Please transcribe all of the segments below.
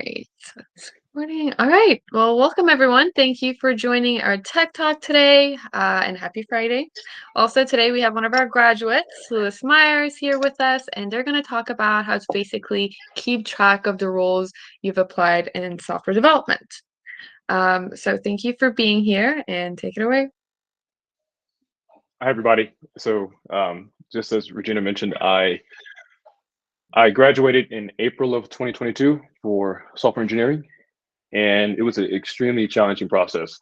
right. So it's recording. All right. Well, welcome everyone. Thank you for joining our Tech Talk today, and happy Friday. Also, today we have one of our graduates, Meyers, here with us, and they're going to talk about how to basically keep track of the roles you've applied in software development. So thank you for being here, and take it away. Hi, everybody. So, just as Regina mentioned, I graduated in April of 2022 for software engineering, and it was an extremely challenging process.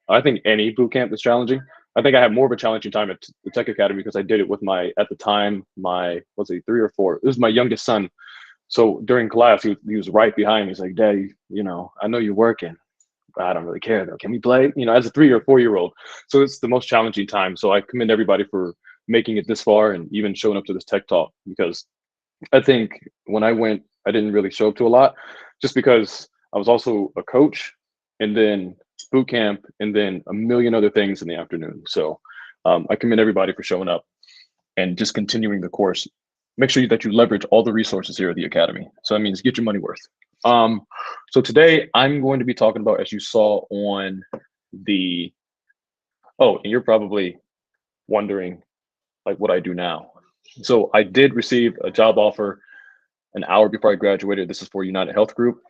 I think any boot camp is challenging. I think I had more of a challenging time at the Tech Academy because I did it with at the time, was he 3 or 4? It was my youngest son. So during class, he was right behind me. He's like, Daddy, I know you're working. I don't really care though. Can we play? As a 3 or 4 year old. So it's the most challenging time. So I commend everybody for making it this far and even showing up to this tech talk because I think when I went, I didn't really show up to a lot just because I was also a coach and then boot camp and then a million other things in the afternoon. So I commend everybody for showing up and just continuing the course. Make sure that you leverage all the resources here at the Academy. So that means get your money worth. Um, so today I'm going to be talking about, as you saw on the, oh, and you're probably wondering like what I do now. So I did receive a job offer an hour before I graduated. This is for United Health Group.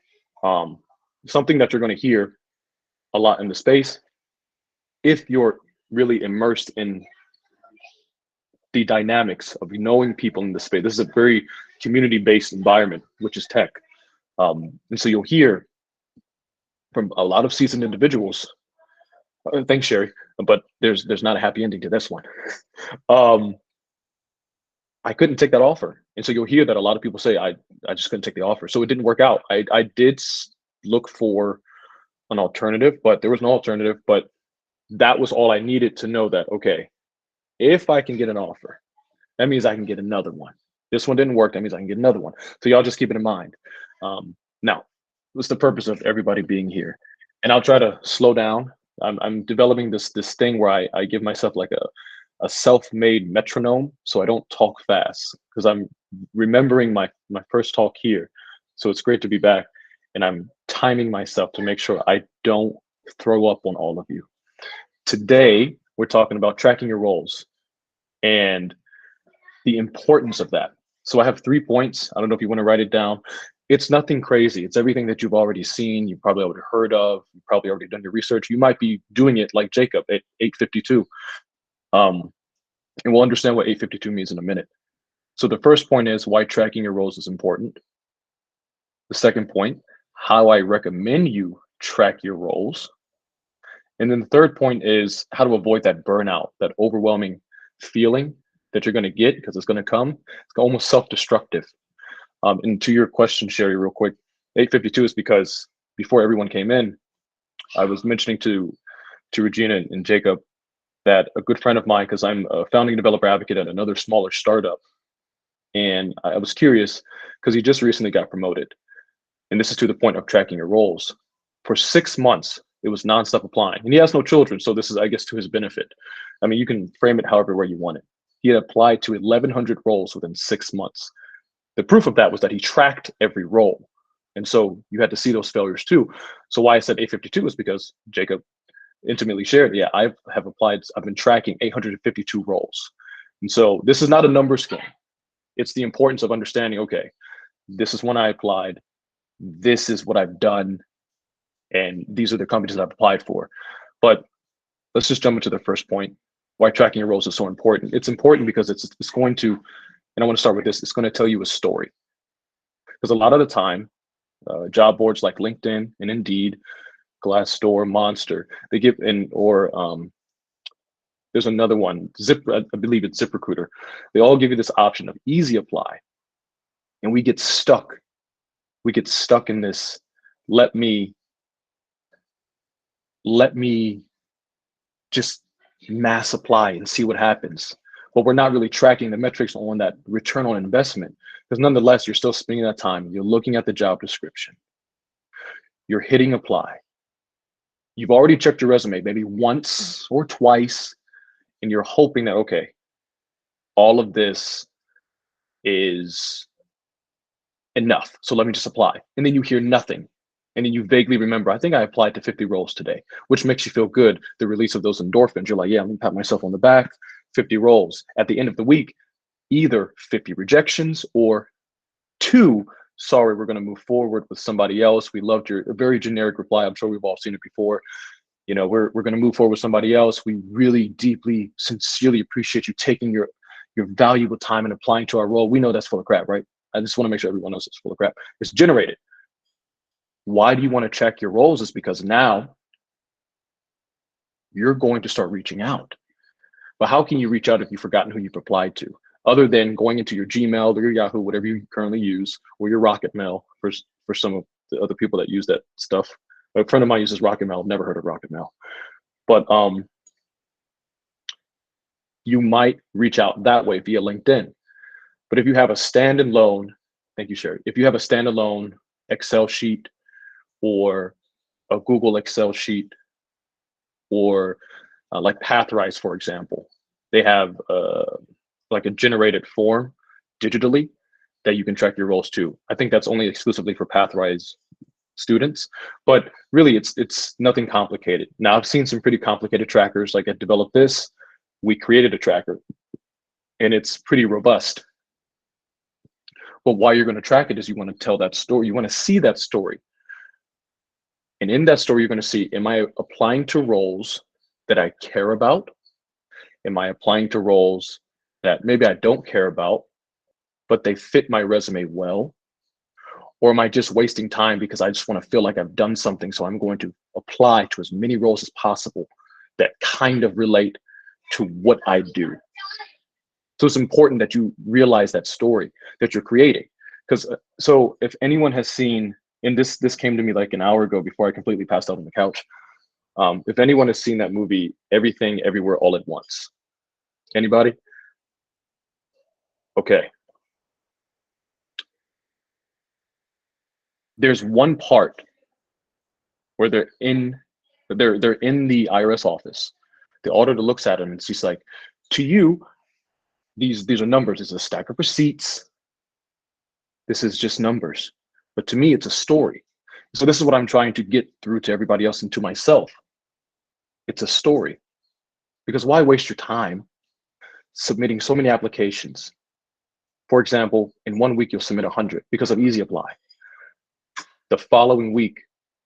Um, Something that you're going to hear a lot in the space if you're really immersed in the dynamics of knowing people in the space. This is a very community-based environment, which is tech. And so you'll hear from a lot of seasoned individuals. Thanks, Sherry, but there's not a happy ending to this one. um, I couldn't take that offer, and so you'll hear that a lot of people say I just couldn't take the offer, so it didn't work out. I did look for an alternative, but there was no alternative. But that was all I needed to know that okay, if I can get an offer, that means I can get another one. This one didn't work. That means I can get another one. So y'all just keep it in mind. Now, what's the purpose of everybody being here? And I'll try to slow down. I'm developing this thing where I give myself like a self-made metronome so I don't talk fast because I'm remembering my first talk here. So it's great to be back, and I'm timing myself to make sure I don't throw up on all of you. Today, we're talking about tracking your roles and the importance of that. So I have 3 points. I don't know if you want to write it down. It's nothing crazy. It's everything that you've already seen, you've probably already heard of, you've probably already done your research. You might be doing it like Jacob at 8:52. Um, and we'll understand what 8:52 means in a minute. So the first point is why tracking your roles is important. The second point, how I recommend you track your roles. And then the third point is how to avoid that burnout, that overwhelming feeling that you're going to get because it's going to come. It's almost self-destructive. And to your question, Sherry, real quick, 8:52 is because before everyone came in, I was mentioning to Regina and Jacob that a good friend of mine, because I'm a founding developer advocate at another smaller startup, and I was curious because he just recently got promoted. And this is to the point of tracking your roles. For 6 months, it was nonstop applying. And he has no children, so this is, I guess, to his benefit. I mean, you can frame it however way you want it. He had applied to 1,100 roles within 6 months. The proof of that was that he tracked every role. And so you had to see those failures too. So why I said 8:52 is because Jacob intimately shared, yeah, I've been tracking 852 roles. And so this is not a numbers game. It's the importance of understanding, okay, this is when I applied, this is what I've done, and these are the companies that I've applied for. But let's just jump into the first point, why tracking your roles is so important. It's important because it's going to, and I want to start with this, it's going to tell you a story. Because a lot of the time, job boards like LinkedIn and Indeed, Glassdoor, Monster, they give in, or there's another one, I believe it's ZipRecruiter. They all give you this option of easy apply. And we get stuck. We get stuck in this, let me just mass apply and see what happens. But we're not really tracking the metrics on that return on investment. Because nonetheless, you're still spending that time. You're looking at the job description. You're hitting apply. You've already checked your resume maybe once or twice, and you're hoping that, okay, all of this is enough. So let me just apply. And then you hear nothing. And then you vaguely remember, I think I applied to 50 roles today, which makes you feel good. The release of those endorphins. You're like, yeah, let me pat myself on the back, 50 roles. At the end of the week, either 50 rejections or 2, sorry, we're going to move forward with somebody else. We loved your very generic reply. I'm sure we've all seen it before. You know, we're going to move forward with somebody else. We really deeply, sincerely appreciate you taking your valuable time and applying to our role. We know that's full of crap, right? I just want to make sure everyone knows it's full of crap. It's generated. Why do you want to check your roles? Is because now you're going to start reaching out. But how can you reach out if you've forgotten who you've applied to? Other than going into your Gmail or your Yahoo, whatever you currently use, or your Rocket Mail for some of the other people that use that stuff. A friend of mine uses Rocket Mail. I've never heard of Rocket Mail. But you might reach out that way via LinkedIn. But if you have a standalone, thank you, Sherry. If you have a standalone Excel sheet or a Google Excel sheet or like Pathrise, for example, they have like a generated form digitally that you can track your roles to. I think that's only exclusively for Pathrise students, but really it's nothing complicated. Now I've seen some pretty complicated trackers. Like I developed this, we created a tracker and it's pretty robust. But why you're going to track it is you want to tell that story. You want to see that story. And in that story, you're going to see, am I applying to roles that I care about? Am I applying to roles that maybe I don't care about, but they fit my resume well? Or am I just wasting time because I just want to feel like I've done something? So I'm going to apply to as many roles as possible that kind of relate to what I do. So it's important that you realize that story that you're creating. Because so if anyone has seen, and this came to me like an hour ago before I completely passed out on the couch. If anyone has seen that movie, Everything Everywhere All at Once, anybody? Okay. There's one part where they're in the IRS office. The auditor looks at him and she's like, to you, these are numbers. It's a stack of receipts. This is just numbers. But to me, it's a story. So this is what I'm trying to get through to everybody else and to myself. It's a story. Because why waste your time submitting so many applications? For example, in 1 week, you'll submit 100 because of Easy Apply. The following week,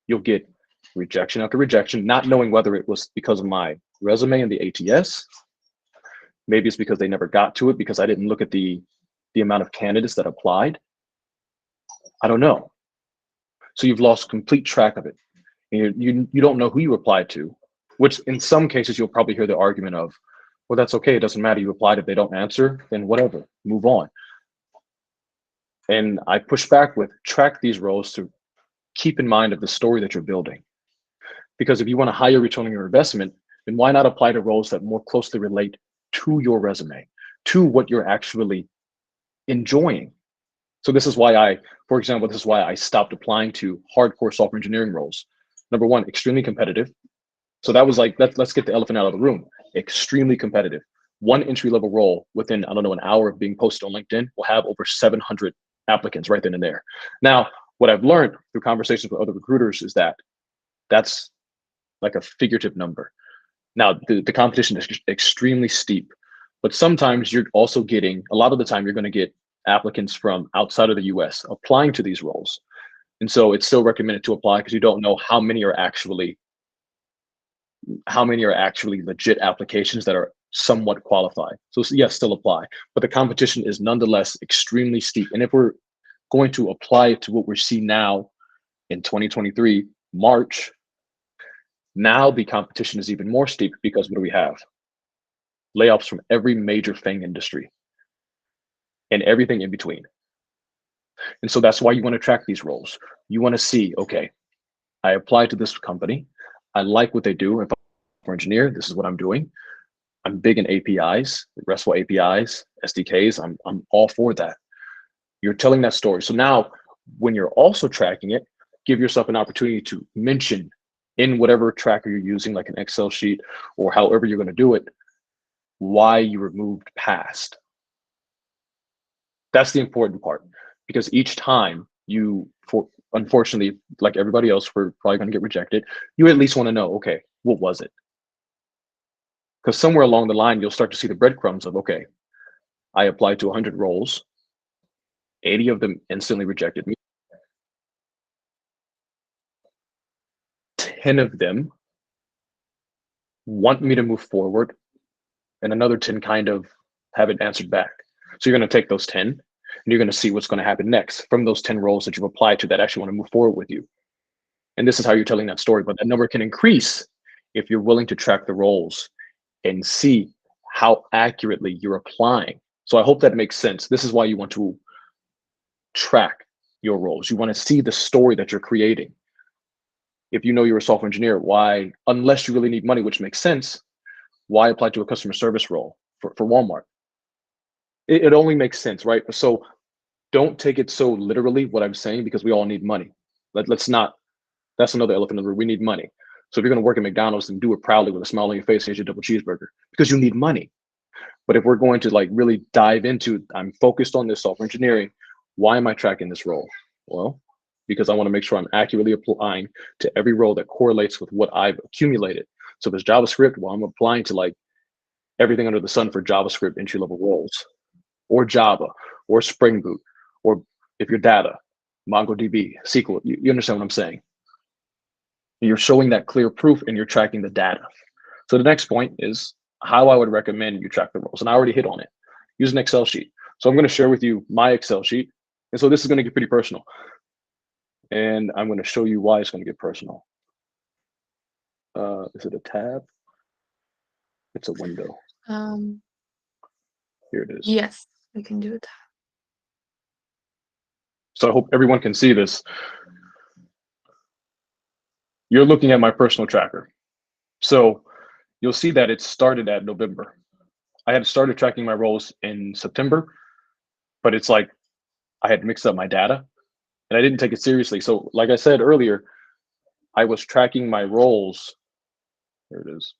you'll get rejection after rejection, not knowing whether it was because of my resume and the ATS. Maybe it's because they never got to it because I didn't look at the amount of candidates that applied. I don't know. So you've lost complete track of it. And you don't know who you applied to, which in some cases you'll probably hear the argument of, well, that's okay. It doesn't matter. You applied. If they don't answer, then whatever, move on. And I push back with track these roles to keep in mind of the story that you're building. Because if you want a higher return on your investment, then why not apply to roles that more closely relate to your resume, to what you're actually enjoying? So this is why for example, this is why I stopped applying to hardcore software engineering roles. Number one, extremely competitive. So that was like, let's get the elephant out of the room. Extremely competitive. One entry level role within, I don't know, an hour of being posted on LinkedIn will have over 700 applicants right then and there. Now, what I've learned through conversations with other recruiters is that that's like a figurative number. Now, the competition is extremely steep, but sometimes you're also getting, a lot of the time, you're going to get applicants from outside of the US applying to these roles. And so it's still recommended to apply because you don't know how many are actually legit applications that are somewhat qualified. So yes, still apply, but the competition is nonetheless extremely steep. And if we're going to apply it to what we're seeing now in 2023, March, now the competition is even more steep because what do we have? Layoffs from every major FANG industry and everything in between. And so that's why you want to track these roles. You want to see, okay, I applied to this company. I like what they do. If I'm an engineer, this is what I'm doing. I'm big in APIs, RESTful APIs, SDKs. I'm all for that. You're telling that story. So now when you're also tracking it, give yourself an opportunity to mention in whatever tracker you're using, like an Excel sheet or however you're going to do it, why you were moved past. That's the important part. because each time you, for unfortunately, like everybody else, we're probably going to get rejected. You at least want to know, okay, what was it? Because somewhere along the line, you'll start to see the breadcrumbs of, okay, I applied to 100 roles, 80 of them instantly rejected me, 10 of them want me to move forward, and another 10 kind of haven't answered back. So you're going to take those 10 and you're going to see what's going to happen next from those 10 roles that you've applied to that actually want to move forward with you. And this is how you're telling that story. But that number can increase if you're willing to track the roles and see how accurately you're applying. So I hope that makes sense. This is why you want to track your roles. You want to see the story that you're creating. If you know you're a software engineer, why, unless you really need money, which makes sense, why apply to a customer service role for Walmart? It only makes sense, right? So don't take it so literally what I'm saying, because we all need money. Let's not, that's another elephant in the room. We need money. So if you're going to work at McDonald's, and do it proudly with a smile on your face, here's your double cheeseburger, because you need money. But if we're going to like really dive into, I'm focused on this software engineering, why am I tracking this role? Well, because I want to make sure I'm accurately applying to every role that correlates with what I've accumulated. So there's JavaScript, well, I'm applying to like everything under the sun for JavaScript entry level roles, or Java, or Spring Boot, or if you're data, MongoDB, SQL. You understand what I'm saying? You're showing that clear proof and you're tracking the data. So the next point is how I would recommend you track the roles. And I already hit on it. Use an Excel sheet. So I'm going to share with you my Excel sheet. And so this is going to get pretty personal. And I'm going to show you why it's going to get personal. Is it a tab? It's a window. Um, Here it is. yes, we can do it. So I hope everyone can see this. You're looking at my personal tracker. So you'll see that it started at November. I had started tracking my roles in September, but it's like I had mixed up my data and I didn't take it seriously. So like I said earlier, I was tracking my roles. There it is.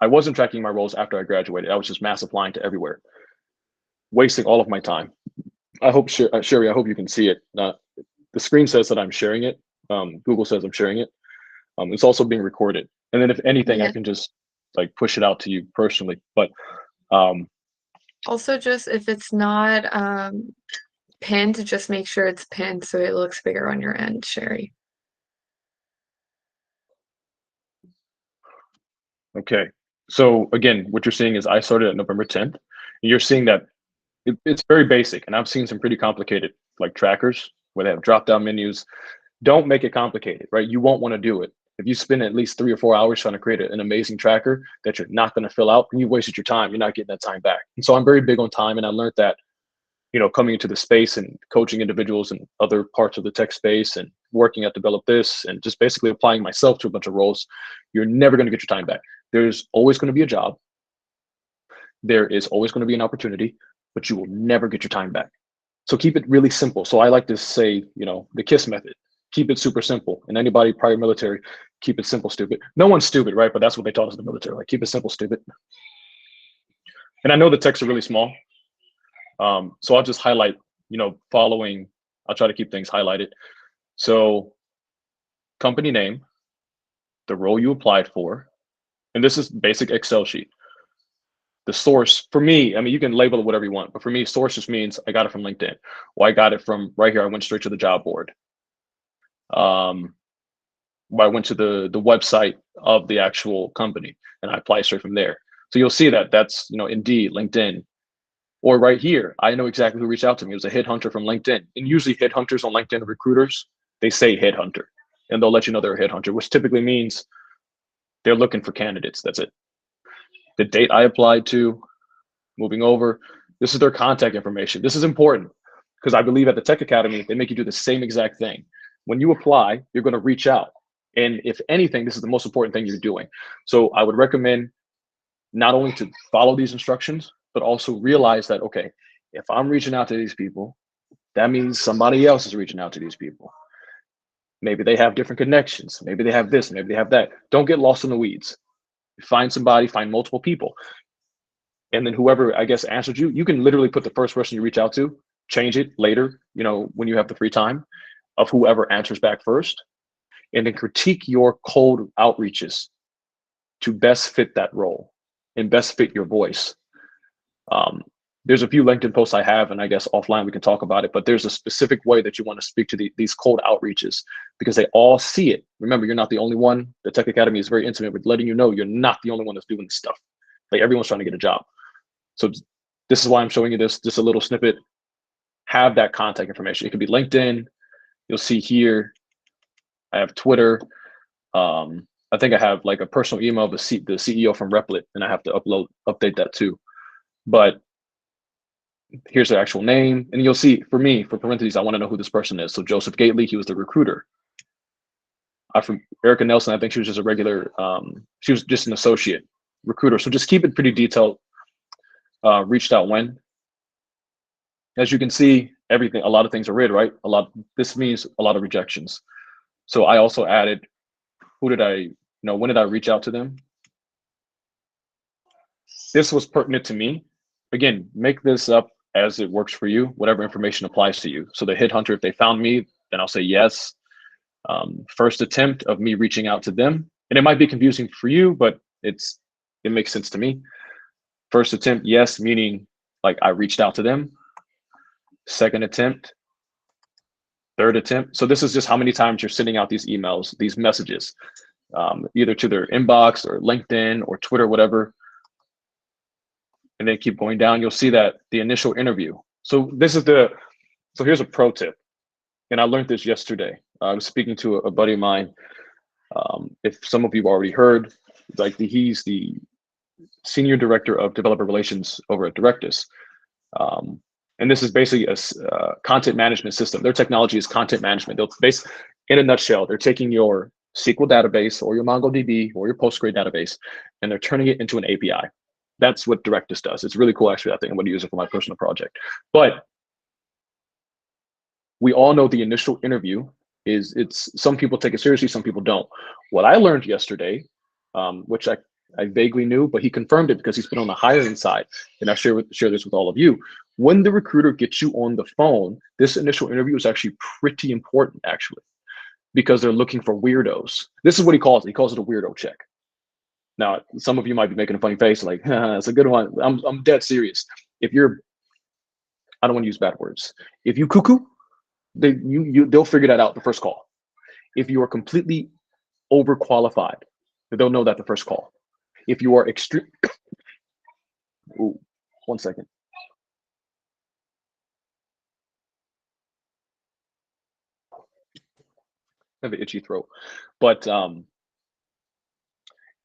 I wasn't tracking my roles after I graduated. I was just mass applying to everywhere, wasting all of my time. I hope, Sherry, I hope you can see it. The screen says that I'm sharing it. Google says I'm sharing it. It's also being recorded. And then if anything, I Yeah. can just like push it out to you personally. But Also, just if it's not pinned, just make sure it's pinned so it looks bigger on your end, Sherry. okay. So again, what you're seeing is I started at November 10th. And you're seeing that it's very basic. And I've seen some pretty complicated like trackers where they have drop-down menus. Don't make it complicated, right? You won't want to do it. If you spend at least 3 or 4 hours trying to create an amazing tracker that you're not going to fill out, then you wasted your time. You're not getting that time back. And so I'm very big on time. And I learned that, coming into the space and coaching individuals in other parts of the tech space and working at Develop This and just basically applying myself to a bunch of roles, you're never going to get your time back. There's always going to be a job. There is always going to be an opportunity, but you will never get your time back. So keep it really simple. So I like to say, the KISS method. Keep it super simple. And anybody prior military, keep it simple, stupid. No one's stupid, right? But that's what they taught us in the military. Like, keep it simple, stupid. And I know the texts are really small. So I'll just highlight, following, I'll try to keep things highlighted. So company name, the role you applied for, and this is basic Excel sheet. The source for me, I mean, you can label it whatever you want, but for me, source just means I got it from LinkedIn, or I got it from right here. I went straight to the job board. I went to the website of the actual company and I apply straight from there. So you'll see that that's, Indeed, LinkedIn, or right here, I know exactly who reached out to me. It was a headhunter from LinkedIn. And usually headhunters on LinkedIn, recruiters, they say headhunter and they'll let you know they're a headhunter, which typically means they're looking for candidates. That's it. The date I applied to, moving over, this is their contact information. This is important because I believe at the Tech Academy, they make you do the same exact thing. When you apply, you're going to reach out. And if anything, this is the most important thing you're doing. So I would recommend not only to follow these instructions, but also realize that, okay, if I'm reaching out to these people, that means somebody else is reaching out to these people. Maybe they have different connections. Maybe they have this, maybe they have that. Don't get lost in the weeds. Find somebody, find multiple people. And then whoever I guess answered you, you can literally put the first person you reach out to, change it later, when you have the free time of whoever answers back first, and then critique your cold outreaches to best fit that role and best fit your voice. Um, there's a few LinkedIn posts I have, and I guess offline we can talk about it, but there's a specific way that you want to speak to these cold outreaches because they all see it. Remember, you're not the only one. The Tech Academy is very intimate with letting you know you're not the only one that's doing this stuff. Like everyone's trying to get a job. So this is why I'm showing you this, just a little snippet. Have that contact information. It could be LinkedIn. You'll see here, I have Twitter. I think I have like a personal email of the CEO from Replit, and I have to update that too. But here's their actual name. And you'll see for me, for parentheses, I want to know who this person is. So Joseph Gately, he was the recruiter. From Erica Nelson, I think she was just a regular, she was just an associate recruiter. So just keep it pretty detailed. Reached out when. As you can see, a lot of things are red, right? This means a lot of rejections. So I also added, when did I reach out to them? This was pertinent to me. Again, make this up as it works for you, whatever information applies to you. So the headhunter, if they found me, then I'll say yes. First attempt of me reaching out to them. And it might be confusing for you, but it makes sense to me. First attempt, yes, meaning like I reached out to them. Second attempt, third attempt. So this is just how many times you're sending out these emails, these messages, either to their inbox or LinkedIn or Twitter, whatever. And then keep going down. You'll see that the initial interview. So here's a pro tip. And I learned this yesterday. I was speaking to a buddy of mine. If some of you already heard, he's the senior director of developer relations over at Directus. And this is basically a content management system. Their technology is content management. In a nutshell, they're taking your SQL database or your MongoDB or your Postgre database, and they're turning it into an API. That's what Directus does. It's really cool, actually. I think I'm going to use it for my personal project. But we all know the initial interview some people take it seriously, some people don't. What I learned yesterday, which I vaguely knew, but he confirmed it because he's been on the hiring side, and I share this with all of you. When the recruiter gets you on the phone, this initial interview is actually pretty important, actually, because they're looking for weirdos. This is what he calls it. He calls it a weirdo check. Now, some of you might be making a funny face, like, it's a good one. I'm dead serious. I don't want to use bad words. If you cuckoo, they'll figure that out the first call. If you are completely overqualified, they'll know that the first call. If you are extreme, ooh, 1 second. I have an itchy throat, but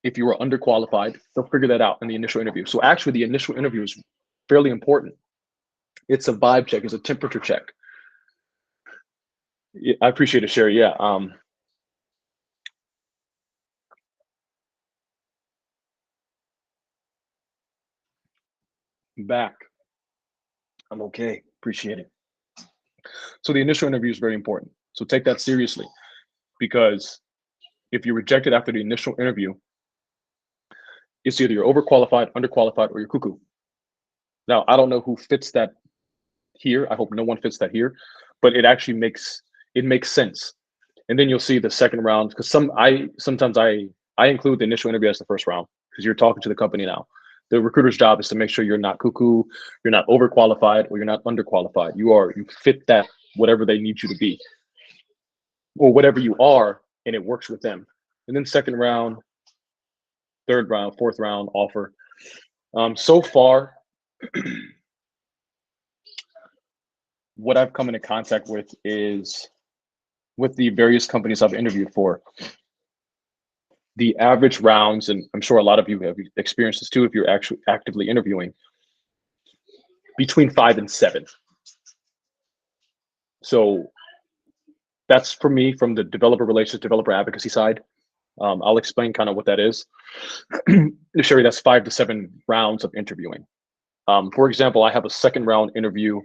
if you are underqualified, they'll figure that out in the initial interview. So actually, the initial interview is fairly important. It's a vibe check. It's a temperature check. Yeah, I appreciate it, Sherry. Yeah. Back. I'm okay. Appreciate it. So the initial interview is very important. So take that seriously, because if you're rejected after the initial interview, it's either you're overqualified, underqualified, or you're cuckoo. Now, I don't know who fits that here. I hope no one fits that here, but it actually makes sense. And then you'll see the second round, because sometimes I include the initial interview as the first round, because you're talking to the company now. The recruiter's job is to make sure you're not cuckoo, you're not overqualified, or you're not underqualified. You fit that, whatever they need you to be, or whatever you are, and it works with them. And then second round, third round, fourth round offer. So far, what I've come into contact with is with the various companies I've interviewed for, the average rounds, and I'm sure a lot of you have experienced this too if you're actually actively interviewing, between 5 and 7. So that's for me from the developer relations, developer advocacy side. I'll explain kind of what that is. Sherry, that's 5 to 7 rounds of interviewing. For example, I have a second round interview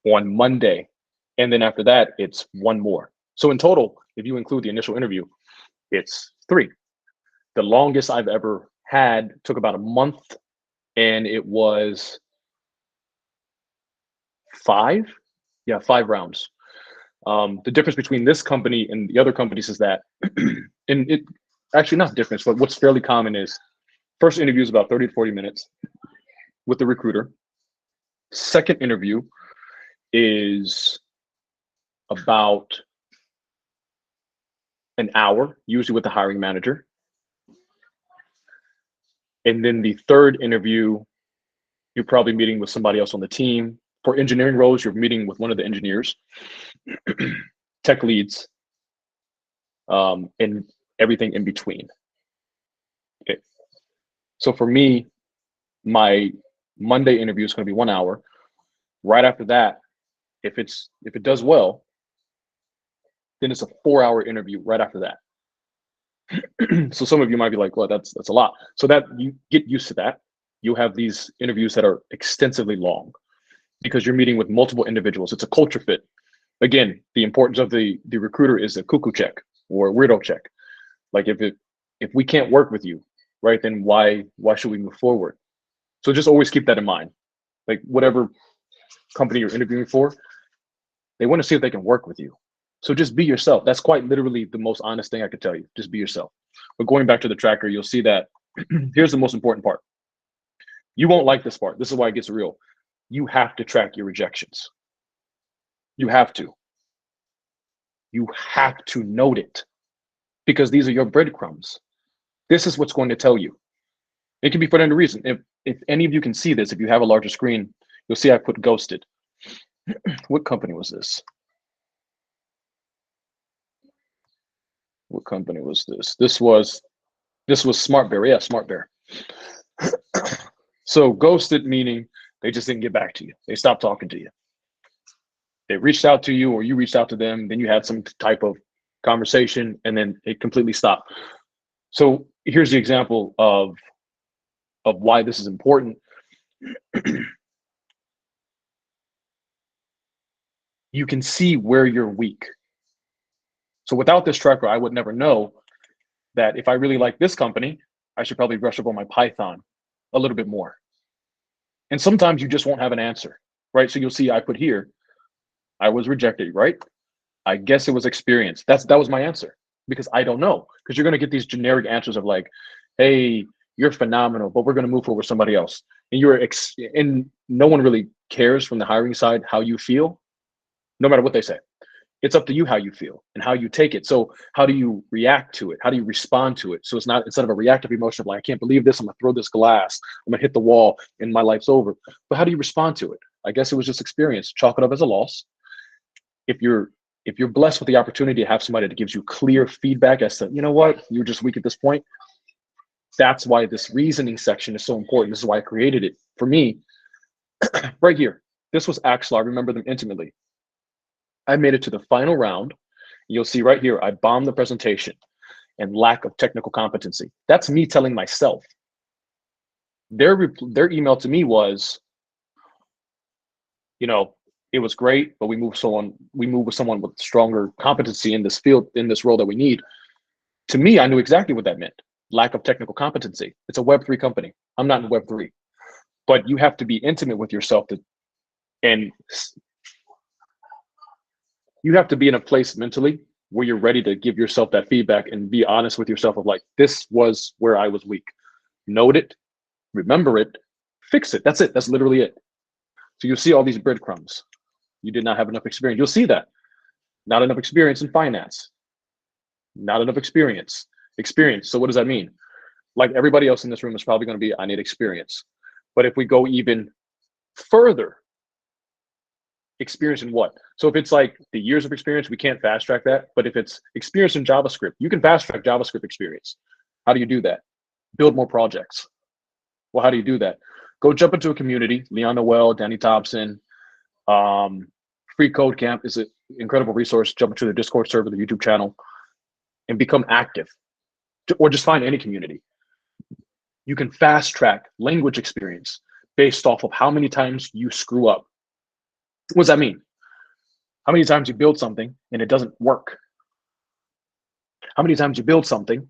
on Monday, and then after that, it's 1 more. So in total, if you include the initial interview, it's 3. The longest I've ever had took about a month and it was 5, yeah, 5 rounds. The difference between this company and the other companies is that, and it actually not difference, but what's fairly common is first interview is about 30 to 40 minutes with the recruiter. Second interview is about an hour, usually with the hiring manager. And then the third interview, you're probably meeting with somebody else on the team. For engineering roles, you're meeting with one of the engineers, tech leads, and everything in between. Okay. So for me, my Monday interview is going to be 1 hour. Right after that, if it does well, then it's a 4 hour interview right after that. So some of you might be like, well, that's a lot. So that you get used to that. You have these interviews that are extensively long because you're meeting with multiple individuals. It's a culture fit. Again, the importance of the recruiter is a cuckoo check or a weirdo check. Like if we can't work with you, right, then why should we move forward? So just always keep that in mind. Like whatever company you're interviewing for, they want to see if they can work with you. So just be yourself. That's quite literally the most honest thing I could tell you. Just be yourself. But going back to the tracker, you'll see that here's the most important part. You won't like this part. This is why it gets real. You have to track your rejections. You have to. You have to note it because these are your breadcrumbs. This is what's going to tell you. It can be for any reason. If any of you can see this, if you have a larger screen, you'll see I put ghosted. What company was this? What company was this? This was Smart Bear. Yeah, Smart Bear. So ghosted meaning they just didn't get back to you. They stopped talking to you. They reached out to you or you reached out to them. Then you had some type of conversation and then it completely stopped. So here's the example of why this is important. You can see where you're weak. So without this tracker, I would never know that if I really like this company, I should probably brush up on my Python a little bit more. And sometimes you just won't have an answer, right? So you'll see I put here, I was rejected, right? I guess it was experience. That was my answer because I don't know. Because you're going to get these generic answers of like, hey, you're phenomenal, but we're going to move forward with somebody else. And and no one really cares from the hiring side how you feel, no matter what they say. It's up to you how you feel and how you take it. So how do you react to it? How do you respond to it? So it's not, instead of a reactive emotion of like, I can't believe this, I'm gonna throw this glass, I'm gonna hit the wall and my life's over. But how do you respond to it? I guess it was just experience. Chalk it up as a loss. If you're blessed with the opportunity to have somebody that gives you clear feedback as to, you know what, you're just weak at this point. That's why this reasoning section is so important. This is why I created it. For me, right here, this was Axel. I remember them intimately. I made it to the final round. You'll see right here, I bombed the presentation and lack of technical competency. That's me telling myself. Their email to me was, you know, it was great, but we moved with someone with stronger competency in this field, in this role that we need. To me, I knew exactly what that meant. Lack of technical competency. It's a Web3 company. I'm not in Web3, but you have to be intimate with yourself and you have to be in a place mentally where you're ready to give yourself that feedback and be honest with yourself of like, this was where I was weak. Note it, remember it, fix it. That's it. That's literally it. So you'll see all these breadcrumbs. You did not have enough experience. You'll see that. Not enough experience in finance. Not enough experience. Experience. So what does that mean? Like everybody else in this room is probably going to be, I need experience. But if we go even further, experience in what? So if it's like the years of experience, we can't fast track that. But if it's experience in JavaScript, you can fast track JavaScript experience. How do you do that? Build more projects. Well, how do you do that? Go jump into a community. Leon Noel, Danny Thompson, Free Code Camp is an incredible resource. Jump into the Discord server, the YouTube channel, and become active. Or just find any community. You can fast track language experience based off of how many times you screw up. What does that mean? How many times you build something and it doesn't work? How many times you build something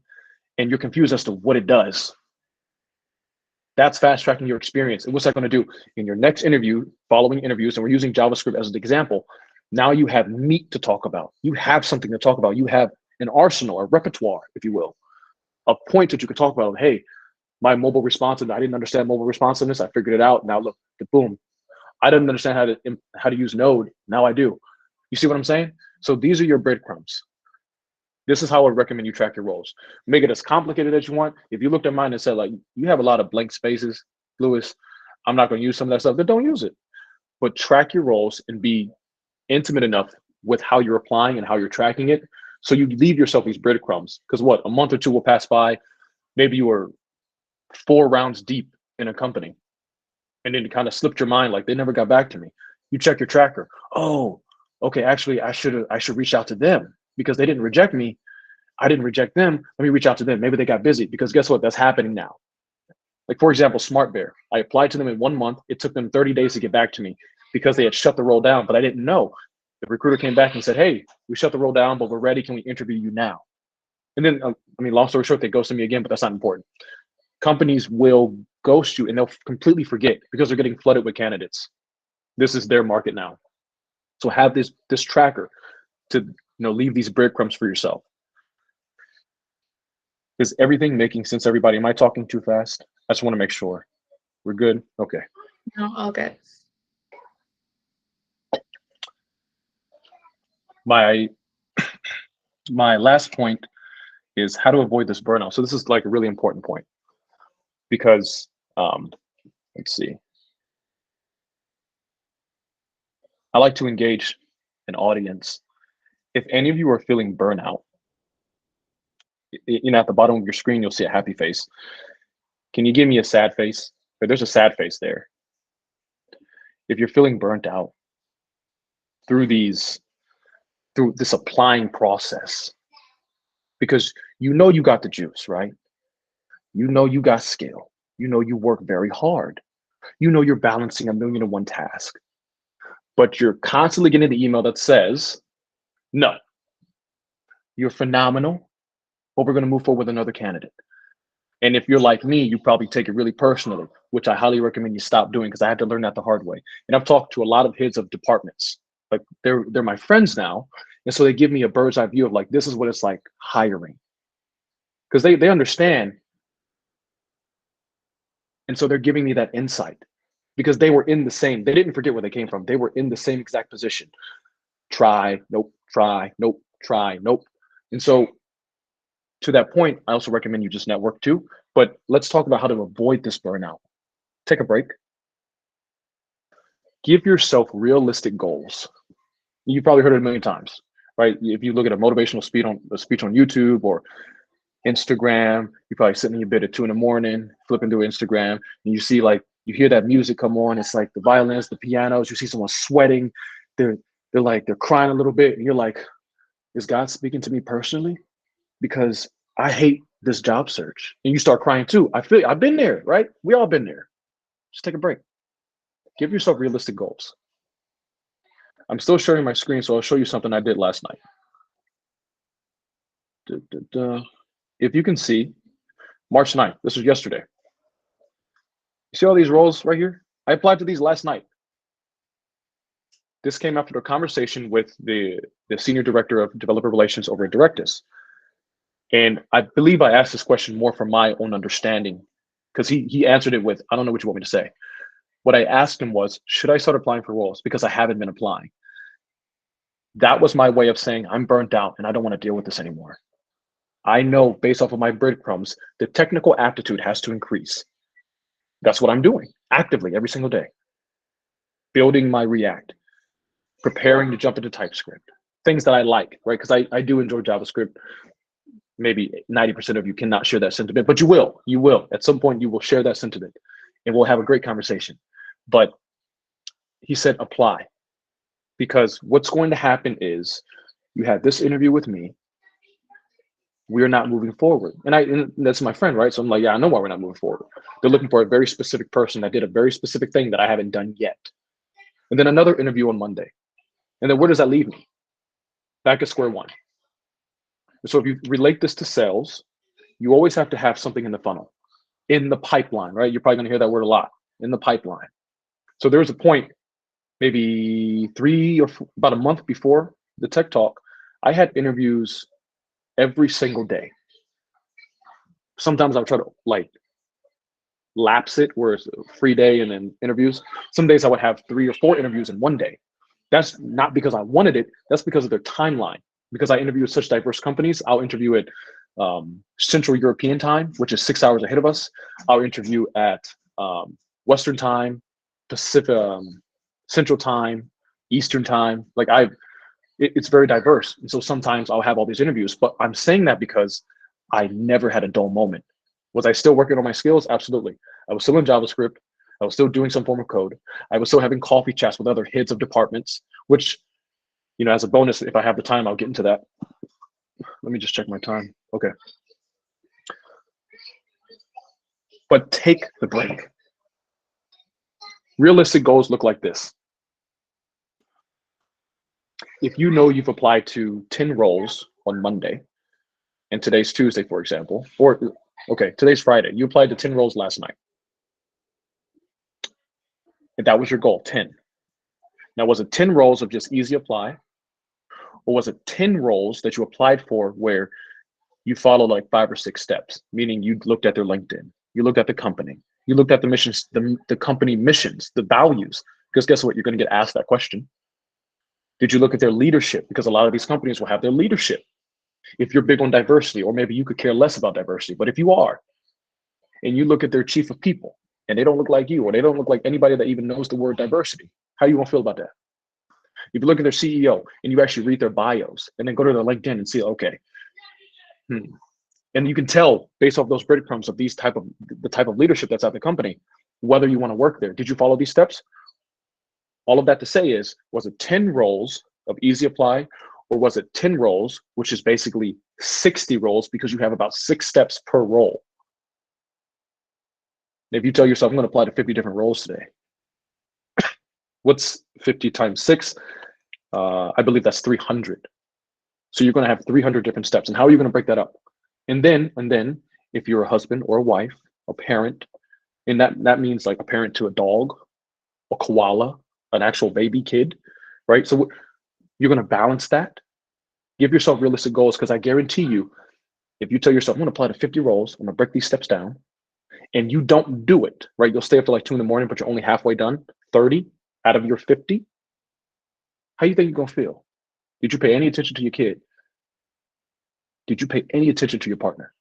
and you're confused as to what it does? That's fast tracking your experience. And what's that going to do? In your next interview, following interviews, and we're using JavaScript as an example, now you have meat to talk about. You have something to talk about. You have an arsenal, a repertoire, if you will, of points that you can talk about. Hey, my mobile responsiveness, I didn't understand mobile responsiveness. I figured it out. Now look, boom. I didn't understand how to use Node. Now I do. You see what I'm saying? So these are your breadcrumbs. This is how I would recommend you track your roles. Make it as complicated as you want. If you looked at mine and said, like, you have a lot of blank spaces, Lewis, I'm not going to use some of that stuff, then don't use it. But track your roles and be intimate enough with how you're applying and how you're tracking it. So you leave yourself these breadcrumbs. Because what? A month or two will pass by. Maybe you were 4 rounds deep in a company. And then it kind of slipped your mind, like they never got back to me. You check your tracker. Oh, okay, actually, I should reach out to them because they didn't reject me. I didn't reject them. Let me reach out to them. Maybe they got busy because guess what? That's happening now. Like, for example, Smart Bear. I applied to them in 1 month. It took them 30 days to get back to me because they had shut the role down, but I didn't know. The recruiter came back and said, hey, we shut the role down, but we're ready. Can we interview you now? And then, long story short, they ghosted me again, but that's not important. Companies will ghost you and they'll completely forget because they're getting flooded with candidates. This is their market now. So have this tracker to leave these breadcrumbs for yourself. Is everything making sense, everybody? Am I talking too fast? I just want to make sure. We're good? Okay. No, all good. My last point is how to avoid this burnout. So this is like a really important point because let's see. I like to engage an audience. If any of you are feeling burnout, at the bottom of your screen, you'll see a happy face. Can you give me a sad face? There's a sad face there. If you're feeling burnt out through this applying process, because you got the juice, right? You got skill. You work very hard. You're balancing 1,000,001 tasks, but you're constantly getting the email that says, no, you're phenomenal, but we're going to move forward with another candidate. And if you're like me, you probably take it really personally, which I highly recommend you stop doing because I had to learn that the hard way. And I've talked to a lot of heads of departments. Like they're my friends now. And so they give me a bird's eye view of like, this is what it's like hiring. Because they understand. And so they're giving me that insight because they didn't forget where they came from. They were in the same exact position. Try, nope, try, nope, try, nope. And so to that point, I also recommend you just network too. But let's talk about how to avoid this burnout. Take a break. Give yourself realistic goals. You've probably heard it a million times, right? If you look at a motivational speech on YouTube or Instagram, you're probably sitting in your bed at 2 a.m, flipping through Instagram, and you see you hear that music come on. It's like the violins, the pianos. You see someone sweating. They're crying a little bit, and you're like, is God speaking to me personally? Because I hate this job search. And you start crying too. I've been there, right? We all been there. Just take a break. Give yourself realistic goals. I'm still sharing my screen, so I'll show you something I did last night. If you can see, March 9th, this was yesterday. You see all these roles right here? I applied to these last night. This came after a conversation with the senior director of developer relations over at Directus. And I believe I asked this question more from my own understanding because he answered it with, I don't know what you want me to say. What I asked him was, should I start applying for roles? Because I haven't been applying. That was my way of saying I'm burnt out and I don't want to deal with this anymore. I know based off of my breadcrumbs, the technical aptitude has to increase. That's what I'm doing actively every single day. Building my React, preparing to jump into TypeScript, things that I like, right? Because I do enjoy JavaScript. Maybe 90% of you cannot share that sentiment, but you will. At some point, you will share that sentiment and we'll have a great conversation. But he said, apply. Because what's going to happen is you have this interview with me. We're not moving forward. And that's my friend, right? So I'm like, yeah, I know why we're not moving forward. They're looking for a very specific person that did a very specific thing that I haven't done yet. And then another interview on Monday. And then where does that leave me? Back at square one. So if you relate this to sales, you always have to have something in the funnel. in the pipeline, right? You're probably going to hear that word a lot, in the pipeline. So there was a point, maybe about a month before the tech talk, I had interviews every single day. Sometimes I would try to like lapse it where it's a free day and then interviews. Some days I would have 3 or 4 interviews in one day. That's not because I wanted it. That's because of their timeline. Because I interview with such diverse companies, I'll interview at Central European time, which is 6 hours ahead of us. I'll interview at Western time, Pacific, Central time, Eastern time. Like it's very diverse. And so sometimes I'll have all these interviews, but I'm saying that because I never had a dull moment. Was I still working on my skills? Absolutely. I was still in JavaScript. I was still doing some form of code. I was still having coffee chats with other heads of departments, which, as a bonus, if I have the time, I'll get into that. Let me just check my time. Okay. But take the break. Realistic goals look like this. If you know you've applied to 10 roles on Monday, and today's Tuesday, for example, or okay, today's Friday, you applied to 10 roles last night. If that was your goal, 10. Now, was it 10 roles of just easy apply? Or was it 10 roles that you applied for where you followed like 5 or 6 steps, meaning you looked at their LinkedIn, you looked at the company, you looked at the missions, the company missions, the values, because guess what? You're going to get asked that question. Did you look at their leadership? Because a lot of these companies will have their leadership. If you're big on diversity, or maybe you could care less about diversity, but if you are, and you look at their chief of people, and they don't look like you, or they don't look like anybody that even knows the word diversity, how you gonna feel about that? If you look at their CEO and you actually read their bios and then go to their LinkedIn and see, okay, and you can tell based off those breadcrumbs of the type of leadership that's at the company, whether you want to work there. Did you follow these steps? All of that to say is, was it 10 roles of easy apply, or was it 10 roles, which is basically 60 roles because you have about 6 steps per role? If you tell yourself, I'm going to apply to 50 different roles today, what's 50 times 6? I believe that's 300. So you're going to have 300 different steps. And how are you going to break that up? And then if you're a husband or a wife, a parent, and that means like a parent to a dog, a koala, an actual baby kid, right? So you're going to balance that. Give yourself realistic goals, because I guarantee you, if you tell yourself, I'm going to apply to 50 roles, I'm going to break these steps down, and you don't do it, right? You'll stay up to like 2 in the morning, but you're only halfway done, 30 out of your 50. How you think you're going to feel? Did you pay any attention to your kid? Did you pay any attention to your partner?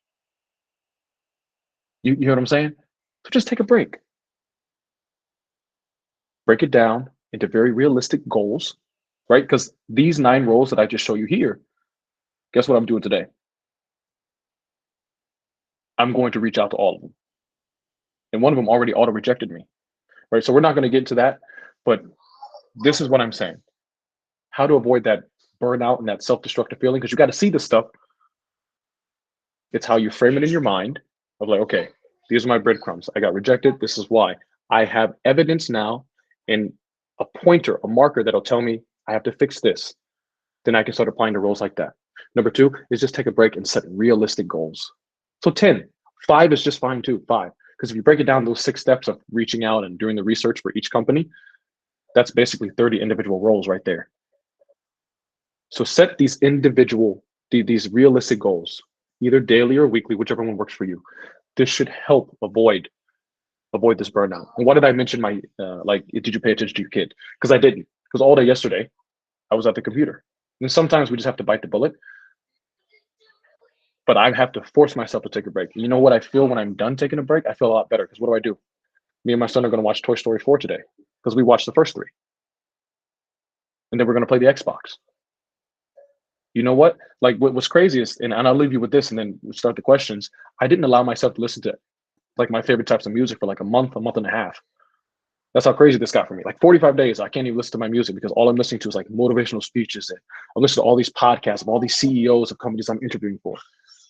You hear what I'm saying? So just take a break. Break it down into very realistic goals, right? Because these 9 roles that I just show you here, guess what I'm doing today? I'm going to reach out to all of them. And one of them already auto rejected me, right? So we're not going to get into that, but this is what I'm saying. How to avoid that burnout and that self-destructive feeling, because you got to see this stuff. It's how you frame it in your mind of like, okay, these are my breadcrumbs. I got rejected. This is why. I have evidence now and a pointer, a marker that'll tell me I have to fix this. Then I can start applying to roles like that. Number 2 is just take a break and set realistic goals. So 10, 5 is just fine too, 5. Because if you break it down, those 6 steps of reaching out and doing the research for each company, that's basically 30 individual roles right there. So set these these realistic goals, either daily or weekly, whichever one works for you. This should help avoid this burnout. And why did I mention my did you pay attention to your kid? Because I didn't. Because all day yesterday, I was at the computer. And sometimes we just have to bite the bullet. But I have to force myself to take a break. You know what I feel when I'm done taking a break? I feel a lot better, because what do? Me and my son are going to watch Toy Story 4 today, because we watched the first 3. And then we're going to play the Xbox. You know what? Like what's crazy is, and I'll leave you with this and then we'll start the questions. I didn't allow myself to listen to like my favorite types of music for like a month and a half. That's how crazy this got for me. Like 45 days, I can't even listen to my music, because all I'm listening to is like motivational speeches. And I listen to all these podcasts of all these CEOs of companies I'm interviewing for.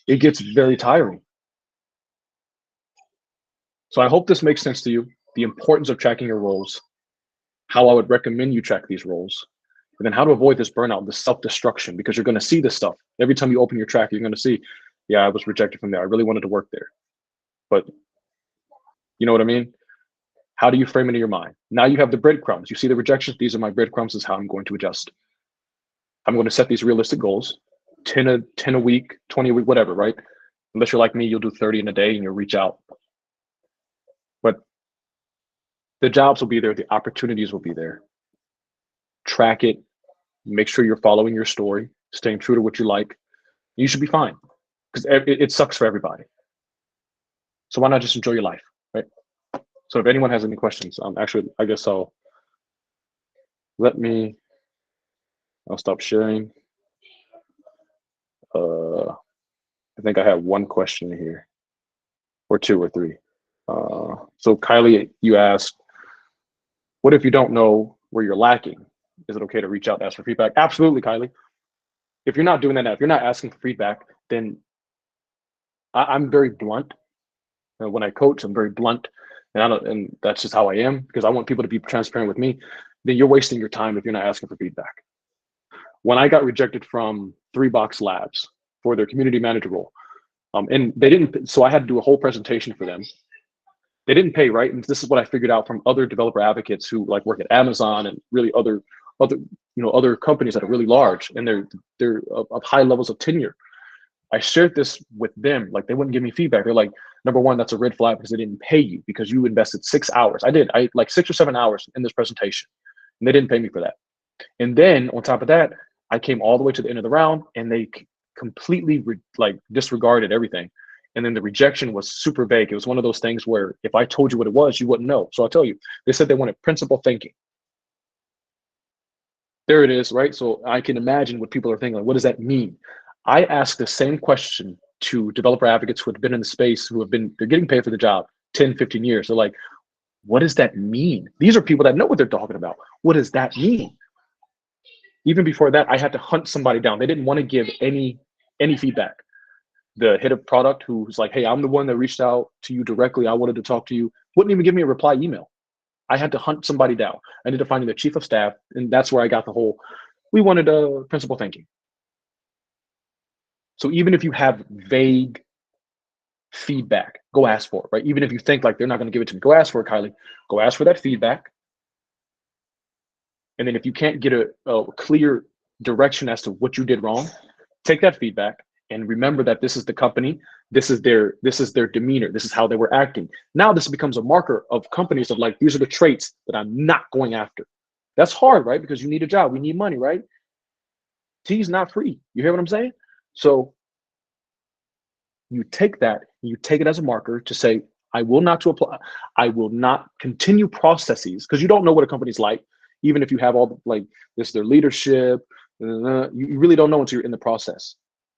It gets very tiring. So I hope this makes sense to you. The importance of tracking your roles, how I would recommend you track these roles, and then how to avoid this burnout, this self-destruction, because you're going to see this stuff. Every time you open your tracker, you're going to see, yeah, I was rejected from there. I really wanted to work there. But You know what I mean? How do you frame it in your mind? Now you have the breadcrumbs. You see the rejections. These are my breadcrumbs. This is how I'm going to adjust. I'm going to set these realistic goals, 10 a week, 20 a week, whatever, right? Unless you're like me, you'll do 30 in a day and you'll reach out. But the jobs will be there. The opportunities will be there. Track it. Make sure you're following your story, staying true to what you like. You should be fine because it sucks for everybody. So why not just enjoy your life, right? So if anyone has any questions, actually, I guess I'll stop sharing. I think I have one question here, or two or three. So Kylie, you asked, what if you don't know where you're lacking? Is it okay to reach out and ask for feedback? Absolutely, Kylie. If you're not doing that now, if you're not asking for feedback, then I'm very blunt. When I coach, I'm very blunt, and that's just how I am because I want people to be transparent with me. Then you're wasting your time if you're not asking for feedback. When I got rejected from 3 Box Labs for their community manager role, and they didn't, so I had to do a whole presentation for them. They didn't pay, right? And this is what I figured out from other developer advocates who like work at Amazon and really other companies that are really large and they're of high levels of tenure. I shared this with them, like they wouldn't give me feedback. They're like, number one, that's a red flag because they didn't pay you because you invested 6 hours. I like 6 or 7 hours in this presentation, and they didn't pay me for that. And then on top of that, I came all the way to the end of the round, and they completely disregarded everything. And then the rejection was super vague. It was one of those things where if I told you what it was, you wouldn't know. So I'll tell you. They said they wanted principal thinking. There it is, right? So I can imagine what people are thinking. Like, what does that mean? I ask the same question to developer advocates who have been in the space, they're getting paid for the job 10, 15 years. They're like, what does that mean? These are people that know what they're talking about. What does that mean? Even before that, I had to hunt somebody down. They didn't want to give any feedback. The head of product who's like, hey, I'm the one that reached out to you directly. I wanted to talk to you. Wouldn't even give me a reply email. I had to hunt somebody down. I ended up finding the chief of staff, and that's where I got the whole, we wanted principal thinking. So even if you have vague feedback, go ask for it, right? Even if you think like they're not going to give it to me, go ask for it, Kylie. Go ask for that feedback. And then if you can't get a clear direction as to what you did wrong, take that feedback and remember that this is the company, this is their demeanor, this is how they were acting. Now this becomes a marker of companies of like, these are the traits that I'm not going after. That's hard, right? Because you need a job, we need money, right? Tea's not free. You hear what I'm saying? So you take that, you take it as a marker to say, I will not continue processes because you don't know what a company's like, even if you have all this, their leadership, you really don't know until you're in the process.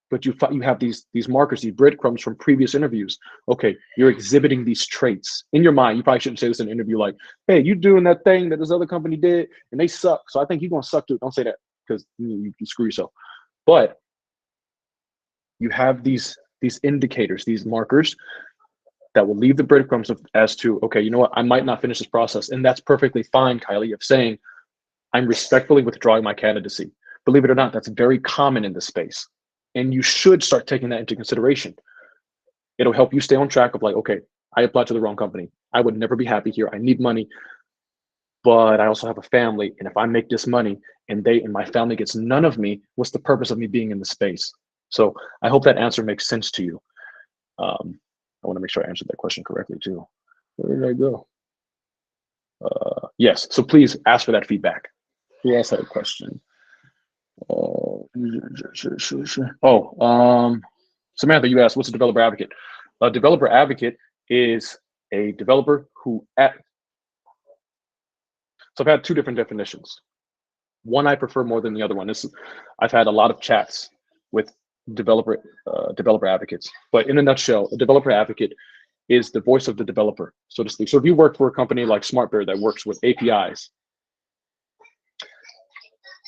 But you have these markers, these breadcrumbs from previous interviews. Okay, you're exhibiting these traits in your mind. You probably shouldn't say this in an interview like, hey, you doing that thing that this other company did and they suck. So I think you're gonna suck too. Don't say that because you screw yourself. But you have these indicators, these markers that will leave the breadcrumbs as to, okay, you know what, I might not finish this process. And that's perfectly fine, Kylie, of saying, I'm respectfully withdrawing my candidacy. Believe it or not, that's very common in this space. And you should start taking that into consideration. It'll help you stay on track of like, okay, I applied to the wrong company. I would never be happy here. I need money, but I also have a family. And if I make this money and my family gets none of me, what's the purpose of me being in the space? So I hope that answer makes sense to you. I want to make sure I answered that question correctly too. Where did I go? Yes, so please ask for that feedback. Who else had a question? Samantha, you asked, what's a developer advocate? A developer advocate is a developer who so I've had two different definitions. One I prefer more than the other one. I've had a lot of chats with developer advocates, but in a nutshell, a developer advocate is the voice of the developer, so to speak. So if you work for a company like SmartBear that works with APIs,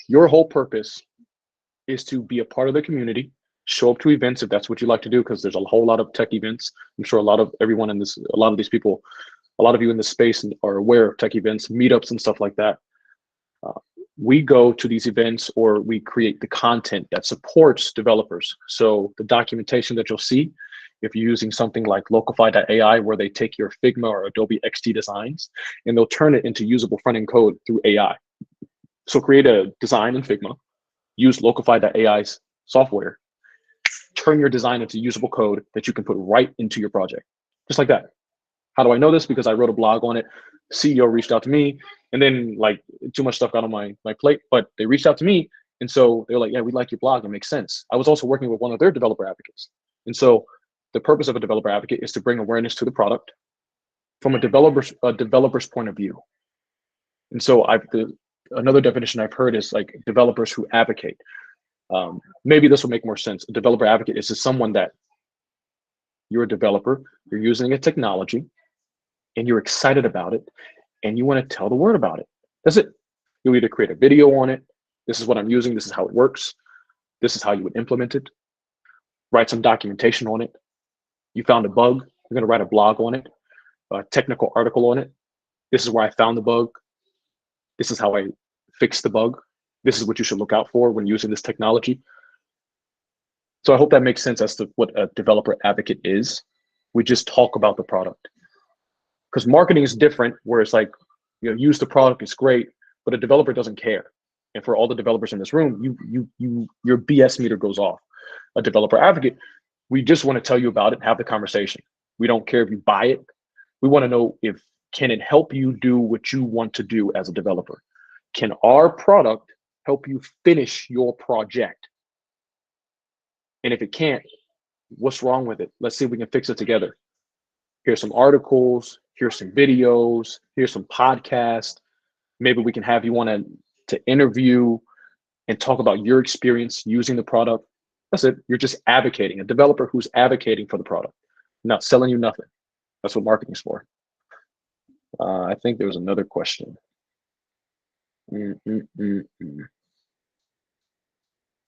your whole purpose is to be a part of the community, show up to events if that's what you like to do, because there's a whole lot of tech events. I'm sure a lot of these people, a lot of you in this space are aware of tech events, meetups and stuff like that. We go to these events or we create the content that supports developers. So the documentation that you'll see if you're using something like Locify.ai, where they take your Figma or Adobe XD designs and they'll turn it into usable front end code through AI. So create a design in Figma, use Locify.ai's software, turn your design into usable code that you can put right into your project, just like that. How do I know this? Because I wrote a blog on it. CEO reached out to me, and then like too much stuff got on my plate, but they reached out to me, and so they're like, "Yeah, we like your blog. It makes sense." I was also working with one of their developer advocates, and so the purpose of a developer advocate is to bring awareness to the product from a developer's point of view. And so another definition I've heard is like developers who advocate. Maybe this will make more sense. A developer advocate is just someone that you're a developer, you're using a technology, and you're excited about it, and you want to tell the world about it. That's it. You'll either create a video on it. This is what I'm using. This is how it works. This is how you would implement it. Write some documentation on it. You found a bug. You're going to write a blog on it, a technical article on it. This is where I found the bug. This is how I fixed the bug. This is what you should look out for when using this technology. So I hope that makes sense as to what a developer advocate is. We just talk about the product. Because marketing is different, where it's like, use the product, it's great, but a developer doesn't care. And for all the developers in this room, your BS meter goes off. A developer advocate, we just want to tell you about it, have the conversation. We don't care if you buy it. We want to know if can it help you do what you want to do as a developer? Can our product help you finish your project? And if it can't, what's wrong with it? Let's see if we can fix it together. Here's some articles, here's some videos, here's some podcasts. Maybe we can have you on to interview and talk about your experience using the product. That's it. You're just advocating, a developer who's advocating for the product, not selling you nothing. That's what marketing's for. I think there was another question.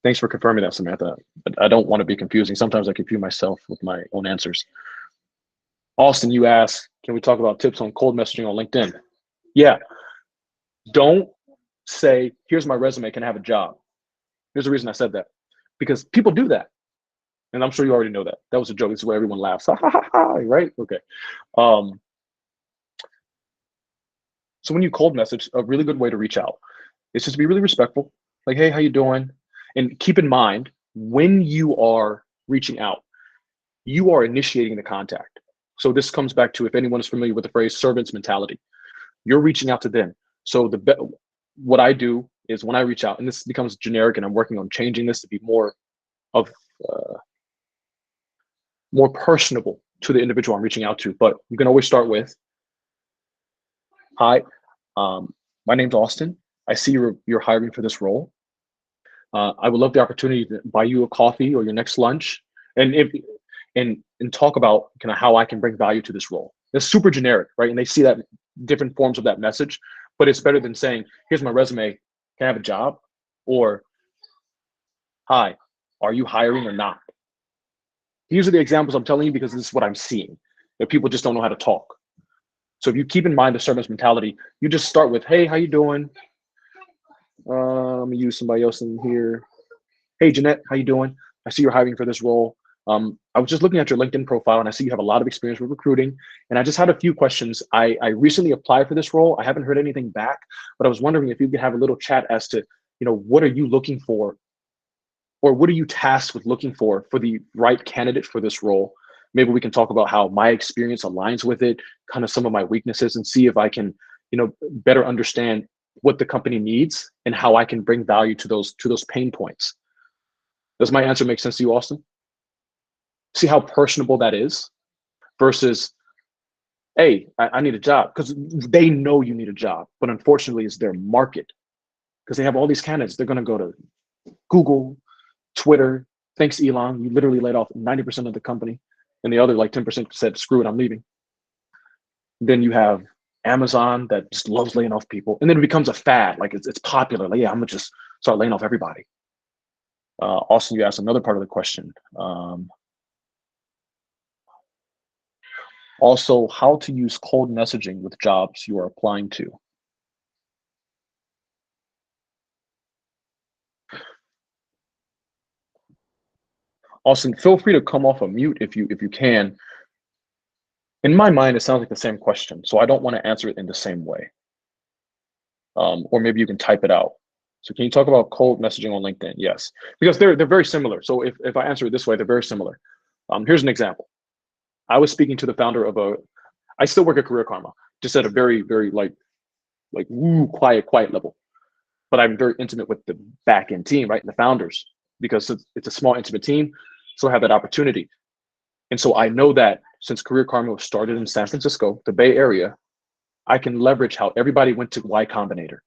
Thanks for confirming that, Samantha. But I don't want to be confusing. Sometimes I confuse myself with my own answers. Austin, you asked, can we talk about tips on cold messaging on LinkedIn? Yeah. Don't say, here's my resume, can I have a job? There's a reason I said that. Because people do that. And I'm sure you already know that. That was a joke. This is where everyone laughs. Ha, ha, ha, ha, right? Okay. So when you cold message, a really good way to reach out is just to be really respectful. Like, hey, how you doing? And keep in mind, when you are reaching out, you are initiating the contact. So this comes back to, if anyone is familiar with the phrase servant's mentality, you're reaching out to them. So what I do is when I reach out, and this becomes generic, and I'm working on changing this to be more personable to the individual I'm reaching out to. But you can always start with, hi, my name's Austin. I see you're hiring for this role. I would love the opportunity to buy you a coffee or your next lunch, and talk about kind of how I can bring value to this role. It's super generic, right? And they see that different forms of that message, but it's better than saying, here's my resume, can I have a job? Or, hi, are you hiring or not? These are the examples I'm telling you because this is what I'm seeing. That people just don't know how to talk. So if you keep in mind the servant's mentality, you just start with, hey, how you doing? Let me use somebody else in here. Hey, Jeanette, how you doing? I see you're hiring for this role. I was just looking at your LinkedIn profile, and I see you have a lot of experience with recruiting. And I just had a few questions. I recently applied for this role. I haven't heard anything back, but I was wondering if you could have a little chat as to, what are you looking for, or what are you tasked with looking for the right candidate for this role? Maybe we can talk about how my experience aligns with it, kind of some of my weaknesses, and see if I can, better understand what the company needs and how I can bring value to those pain points. Does my answer make sense to you, Austin? See how personable that is versus, hey, I need a job, because they know you need a job, but unfortunately it's their market because they have all these candidates. They're going to go to Google, Twitter. Thanks, Elon. You literally laid off 90% of the company, and the other like 10% said, screw it, I'm leaving. Then you have Amazon that just loves laying off people, and then it becomes a fad. Like it's popular. Like, yeah, I'm gonna just start laying off everybody. Austin, you asked another part of the question. Also, how to use cold messaging with jobs you are applying to. Austin, feel free to come off a mute if you can. In my mind, it sounds like the same question, so I don't want to answer it in the same way. Or maybe you can type it out. So can you talk about cold messaging on LinkedIn? Yes, because they're very similar. So if I answer it this way, they're very similar. Here's an example. I was speaking to the founder of a. I still work at Career Karma, just at a very like woo quiet level. But I'm very intimate with the back end team, right? And the founders, because it's a small intimate team. So I have that opportunity. And so I know that since Career Karma was started in San Francisco, the Bay Area, I can leverage how everybody went to Y Combinator,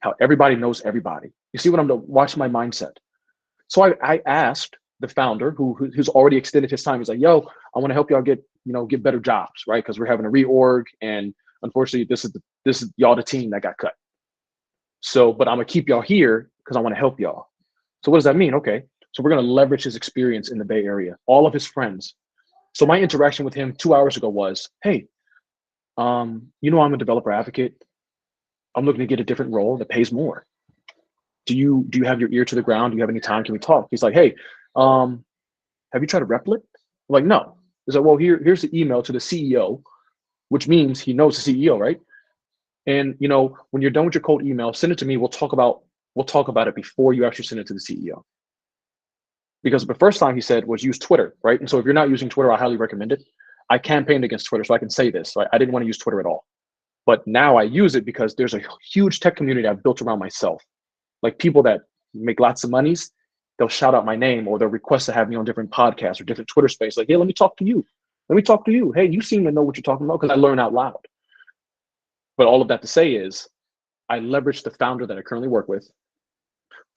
how everybody knows everybody. You see what I'm doing? Watch my mindset. So I asked the founder who's already extended his time. He's like, yo, I want to help y'all get better jobs, right? Because we're having a reorg, and unfortunately, this is y'all the team that got cut. So, but I'm gonna keep y'all here because I want to help y'all. So what does that mean? Okay, so we're gonna leverage his experience in the Bay Area, all of his friends. So my interaction with him 2 hours ago was, hey, I'm a developer advocate. I'm looking to get a different role that pays more. Do you have your ear to the ground? Do you have any time? Can we talk? He's like, hey, have you tried to Replit? I'm like, no. He's like, well, here's the email to the CEO, which means he knows the CEO, right? And when you're done with your cold email, send it to me. We'll talk about it before you actually send it to the CEO. Because the first time he said was use Twitter, right? And so if you're not using Twitter, I highly recommend it. I campaigned against Twitter, so I can say this. Right? I didn't want to use Twitter at all. But now I use it because there's a huge tech community I've built around myself. Like people that make lots of monies, they'll shout out my name or they'll request to have me on different podcasts or different Twitter space. Like, hey, let me talk to you. Let me talk to you. Hey, you seem to know what you're talking about because I learn out loud. But all of that to say is I leverage the founder that I currently work with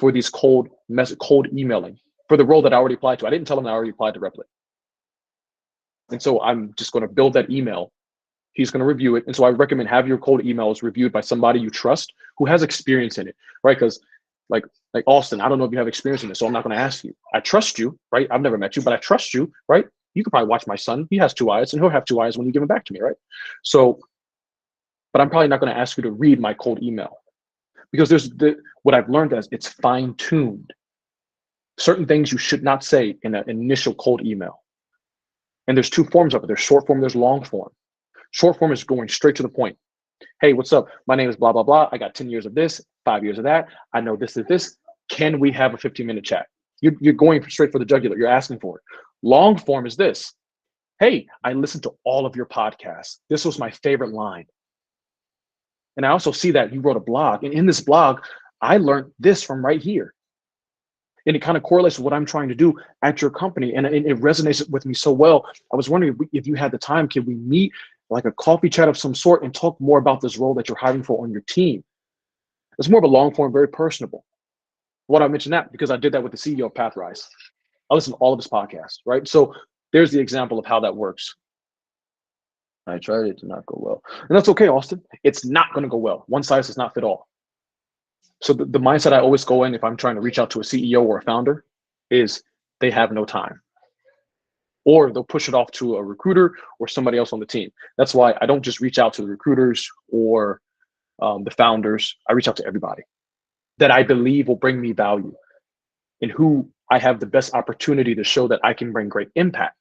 for these cold emailing for the role that I already applied to. I didn't tell him that I already applied to Replit. And so I'm just going to build that email. He's going to review it. And so I recommend have your cold emails reviewed by somebody you trust who has experience in it, right? Because like Austin, I don't know if you have experience in this, so I'm not going to ask you. I trust you, right? I've never met you, but I trust you, right? You could probably watch my son. He has 2 eyes and he'll have 2 eyes when you give him back to me, right? So, but I'm probably not going to ask you to read my cold email because what I've learned is it's fine tuned. Certain things you should not say in an initial cold email. And there's two forms of it. There's short form, there's long form. Short form is going straight to the point. Hey, what's up? My name is blah, blah, blah. I got 10 years of this, 5 years of that. I know this is this. Can we have a 15-minute chat? You're going straight for the jugular. You're asking for it. Long form is this. Hey, I listened to all of your podcasts. This was my favorite line. And I also see that you wrote a blog. And in this blog, I learned this from right here. And it kind of correlates with what I'm trying to do at your company. And it resonates with me so well. I was wondering if you had the time, could we meet like a coffee chat of some sort and talk more about this role that you're hiring for on your team? It's more of a long form, very personable. Why do I mention that? Because I did that with the CEO of Pathrise. I listened to all of his podcasts, right? So there's the example of how that works. I tried it to not go well. And that's okay, Austin. It's not going to go well. One size does not fit all. So the mindset I always go in if I'm trying to reach out to a CEO or a founder is they have no time. Or they'll push it off to a recruiter or somebody else on the team. That's why I don't just reach out to the recruiters or the founders. I reach out to everybody that I believe will bring me value and who I have the best opportunity to show that I can bring great impact.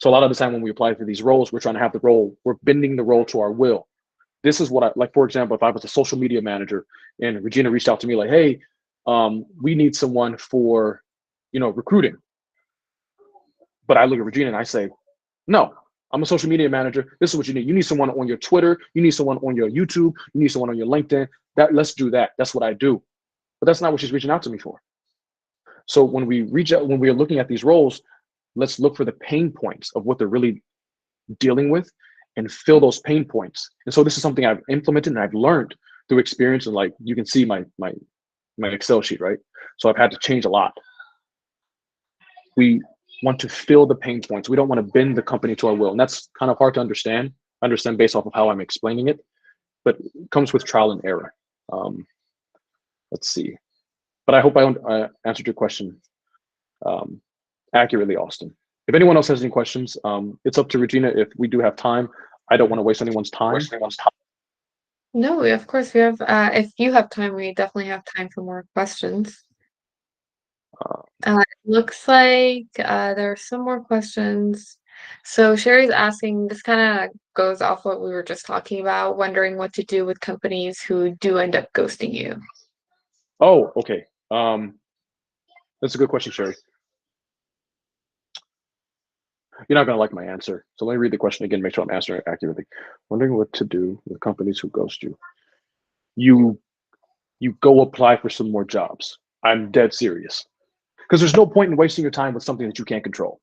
So a lot of the time when we apply for these roles, we're trying to have the role, we're bending the role to our will. This is what I like. For example, if I was a social media manager and Regina reached out to me like, hey, we need someone for, recruiting. But I look at Regina and I say, no, I'm a social media manager. This is what you need. You need someone on your Twitter. You need someone on your YouTube. You need someone on your LinkedIn. Let's do that. That's what I do. But that's not what she's reaching out to me for. So when we reach out, when we're looking at these roles, let's look for the pain points of what they're really dealing with and fill those pain points. And so this is something I've implemented and I've learned through experience. And like you can see my Excel sheet, right? So I've had to change a lot. We want to fill the pain points. We don't want to bend the company to our will. And that's kind of hard to understand based off of how I'm explaining it, but it comes with trial and error. Let's see. But I hope I answered your question accurately, Austin. If anyone else has any questions, it's up to Regina if we do have time. I don't want to waste anyone's time. No, of course we have. If you have time, we definitely have time for more questions. Looks like there are some more questions. So Sherry's asking, this kind of goes off what we were just talking about, wondering what to do with companies who do end up ghosting you. Oh, okay. That's a good question, Sherry. You're not gonna like my answer, so let me read the question again. Make sure I'm answering it accurately. Wondering what to do with companies who ghost you. You you go apply for some more jobs. I'm dead serious because there's no point in wasting your time with something that you can't control.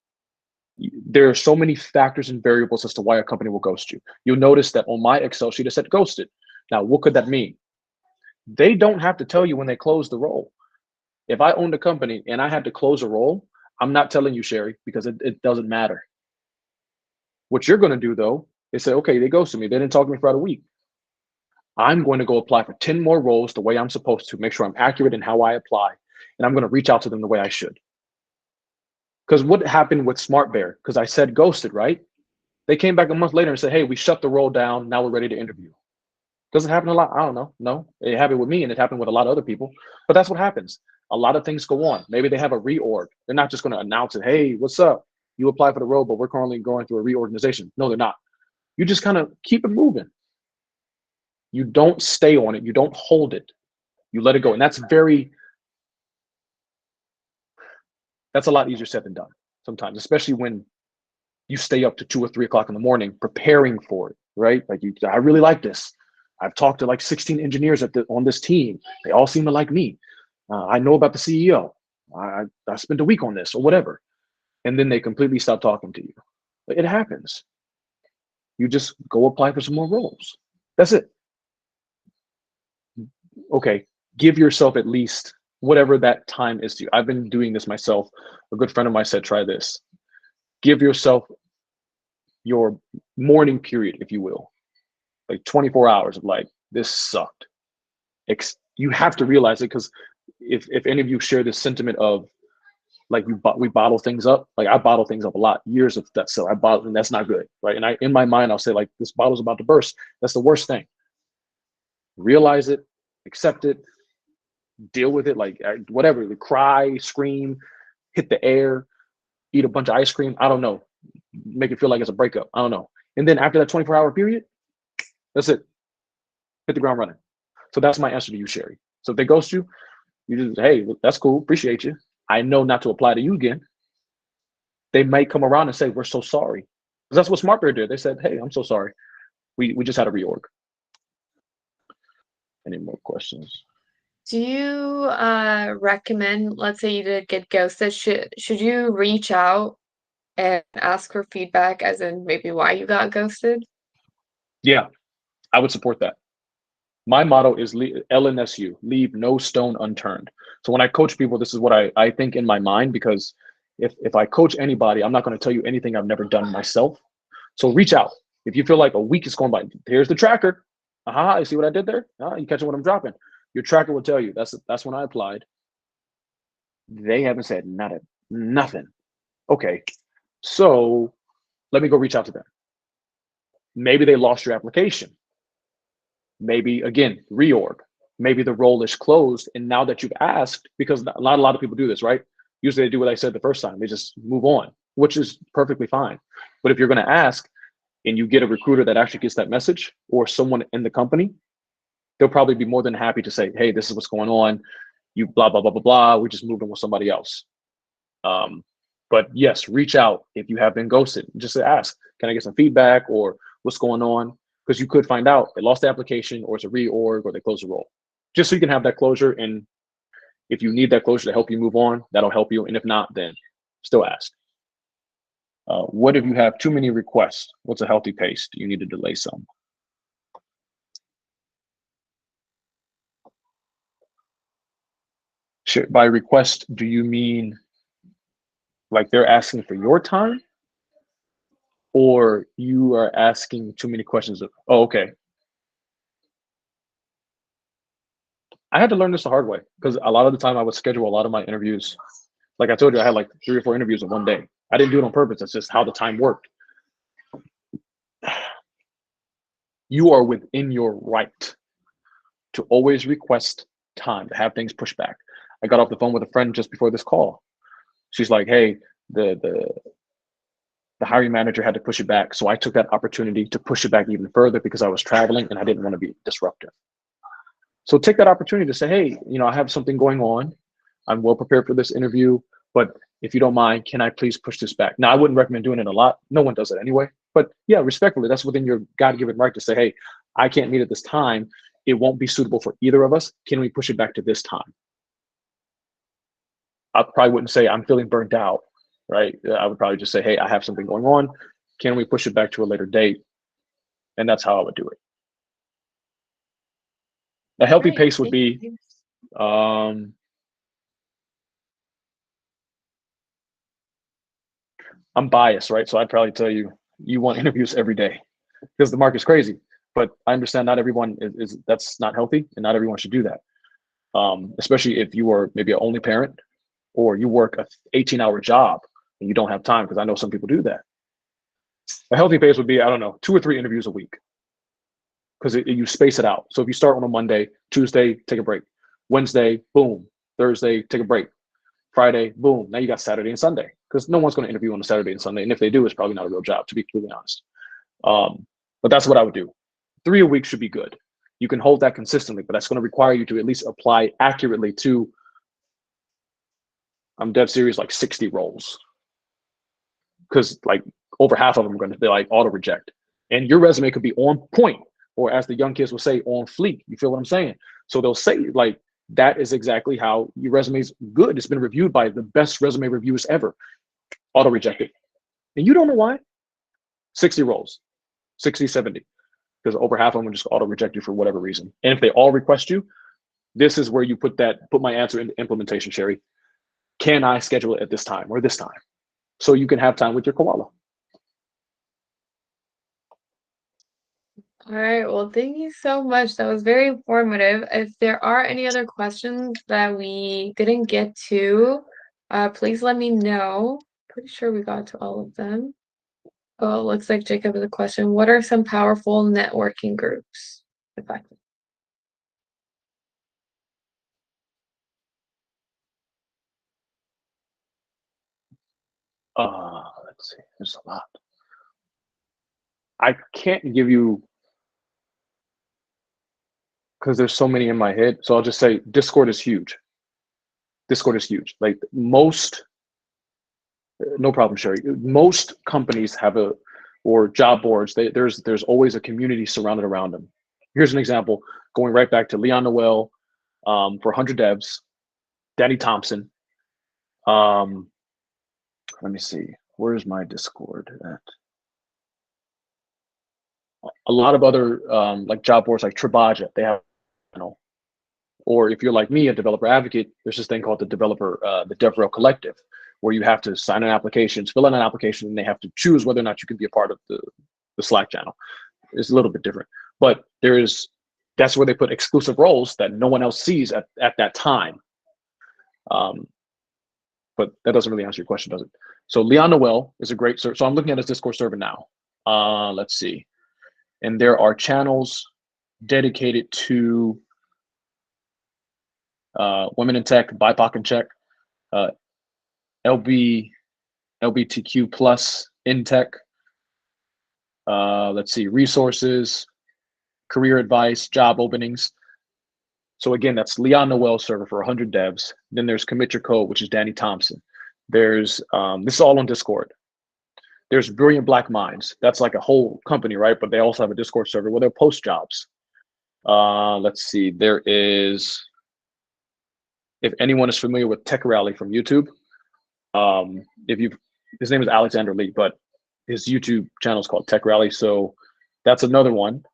There are so many factors and variables as to why a company will ghost you. You'll notice that on my Excel sheet it said ghosted. Now, what could that mean? They don't have to tell you when they close the role. If I owned a company and I had to close a role, I'm not telling you, Sherry, because it doesn't matter. What you're going to do though is say, okay, they ghosted me. They didn't talk to me for about a week. I'm going to go apply for 10 more roles the way I'm supposed to, make sure I'm accurate in how I apply. And I'm going to reach out to them the way I should. Because what happened with Smart Bear? Because I said ghosted, right? They came back a month later and said, hey, we shut the role down. Now we're ready to interview. Does it happen a lot? I don't know. No, it happened with me and it happened with a lot of other people. But that's what happens. A lot of things go on. Maybe they have a reorg. They're not just going to announce it. Hey, what's up? You apply for the role, but we're currently going through a reorganization. No, they're not. You just kind of keep it moving. You don't stay on it. You don't hold it. You let it go. And that's a lot easier said than done sometimes, especially when you stay up to 2 or 3 o'clock in the morning preparing for it, right? Like I really like this. I've talked to like 16 engineers on this team. They all seem to like me. I know about the CEO. I spent a week on this or whatever. And then they completely stop talking to you. It happens. You just go apply for some more roles. That's it. Okay. Give yourself at least whatever that time is to you. I've been doing this myself. A good friend of mine said, try this. Give yourself your mourning period, if you will, like 24 hours of like, this sucked. You have to realize it because if any of you share this sentiment of like we bottle things up, like I bottle things up a lot, years of that. So I bottle, and that's not good, right? And in my mind, I'll say like this bottle's about to burst. That's the worst thing. Realize it, accept it, deal with it, like whatever. Cry, scream, hit the air, eat a bunch of ice cream. I don't know. Make it feel like it's a breakup. I don't know. And then after that 24-hour period, that's it. Hit the ground running. So that's my answer to you, Sherry. So if they ghost you, you just, hey, that's cool. Appreciate you. I know not to apply to you again. They might come around and say, we're so sorry. Because that's what SmartBear did. They said, hey, I'm so sorry. We just had a reorg. Any more questions? Do you recommend, let's say you did get ghosted, should you reach out and ask for feedback as in maybe why you got ghosted? Yeah, I would support that. My motto is LNSU, leave no stone unturned. So when I coach people, this is what I think in my mind, because if I coach anybody, I'm not going to tell you anything I've never done myself. So reach out. If you feel like a week is going by, here's the tracker. Aha, you see what I did there? You catching what I'm dropping. Your tracker will tell you that's when I applied. They haven't said nothing. Okay, so let me go reach out to them. Maybe they lost your application. Maybe again, reorg. Maybe the role is closed. And now that you've asked, because not a lot of people do this, right? Usually they do what I said the first time, they just move on, which is perfectly fine. But if you're going to ask and you get a recruiter that actually gets that message or someone in the company, they'll probably be more than happy to say, hey, this is what's going on. You blah, blah, blah, blah, blah. We just moved on with somebody else. But yes, reach out if you have been ghosted. Just ask, can I get some feedback or what's going on? Because you could find out they lost the application or it's a reorg or they closed the role. Just so you can have that closure. And if you need that closure to help you move on, that'll help you. And if not, then still ask. What if you have too many requests? What's a healthy pace? Do you need to delay some? Sure. By request, do you mean like they're asking for your time? Or you are asking too many questions? Oh, okay. I had to learn this the hard way because a lot of the time I would schedule a lot of my interviews. Like I told you, I had like 3 or 4 interviews in one day. I didn't do it on purpose. That's just how the time worked. You are within your right to always request time to have things pushed back. I got off the phone with a friend just before this call. She's like, hey, the hiring manager had to push it back. So I took that opportunity to push it back even further because I was traveling and I didn't want to be disruptive. So take that opportunity to say, hey, I have something going on. I'm well prepared for this interview, but if you don't mind, can I please push this back? Now, I wouldn't recommend doing it a lot. No one does it anyway. But yeah, respectfully, that's within your God-given right to say, hey, I can't meet at this time. It won't be suitable for either of us. Can we push it back to this time? I probably wouldn't say I'm feeling burnt out, right? I would probably just say, hey, I have something going on. Can we push it back to a later date? And that's how I would do it. A healthy Great. pace would Thank be, you. um, I'm biased, right? So I'd probably tell you, you want interviews every day because the market's crazy. But I understand not everyone is that's not healthy, and not everyone should do that. Especially if you are maybe an only parent or you work a 18-hour job and you don't have time, because I know some people do that. A healthy pace would be, I don't know, 2 or 3 interviews a week because you space it out. So if you start on a Monday, Tuesday, take a break. Wednesday, boom. Thursday, take a break. Friday, boom. Now you got Saturday and Sunday because no one's going to interview on a Saturday and Sunday. And if they do, it's probably not a real job, to be completely honest. But that's what I would do. 3 a week should be good. You can hold that consistently, but that's going to require you to at least apply accurately to, I'm dead serious, like 60 roles. Because like over half of them are going to be like auto reject. And your resume could be on point, or as the young kids will say, on fleek. You feel what I'm saying? So they'll say like, that is exactly how your resume is good. It's been reviewed by the best resume reviewers ever. Auto rejected. And you don't know why. 60 roles, 60, 70. Because over half of them will just auto reject you for whatever reason. And if they all request you, this is where you put my answer into implementation, Sherry. Can I schedule it at this time or this time? So you can have time with your koala. All right. Well, thank you so much. That was very informative. If there are any other questions that we didn't get to, please let me know. Pretty sure we got to all of them. Oh, it looks like Jacob has a question. What are some powerful networking groups? Effective. Let's see. There's a lot. I can't give you because there's so many in my head. So I'll just say Discord is huge. Discord is huge. Like most, no problem, Sherry. Most companies have or job boards. There's always a community surrounded around them. Here's an example. Going right back to Leon Noel for 100 Devs, Danny Thompson. Let me see. Where's my Discord at? A lot of other like job boards like Tribaja, they have, or if you're like me, a developer advocate, there's this thing called the DevRel Collective, where you have to sign an application, fill out an application, and they have to choose whether or not you can be a part of the Slack channel. It's a little bit different, but that's where they put exclusive roles that no one else sees at that time. But that doesn't really answer your question, does it? So Leon Noel is a great server. So I'm looking at his Discord server now. Let's see. And there are channels dedicated to women in tech, BIPOC in tech, LGBTQ plus in tech. Let's see, resources, career advice, job openings. So again, that's Leon Noel server for 100 devs. Then there's Commit Your Code, which is Danny Thompson. There's this is all on Discord. There's Brilliant Black Minds. That's like a whole company, right? But they also have a Discord server where they'll post jobs. Let's see. There is, if anyone is familiar with Tech Rally from YouTube, his name is Alexander Lee, but his YouTube channel is called Tech Rally. So that's another one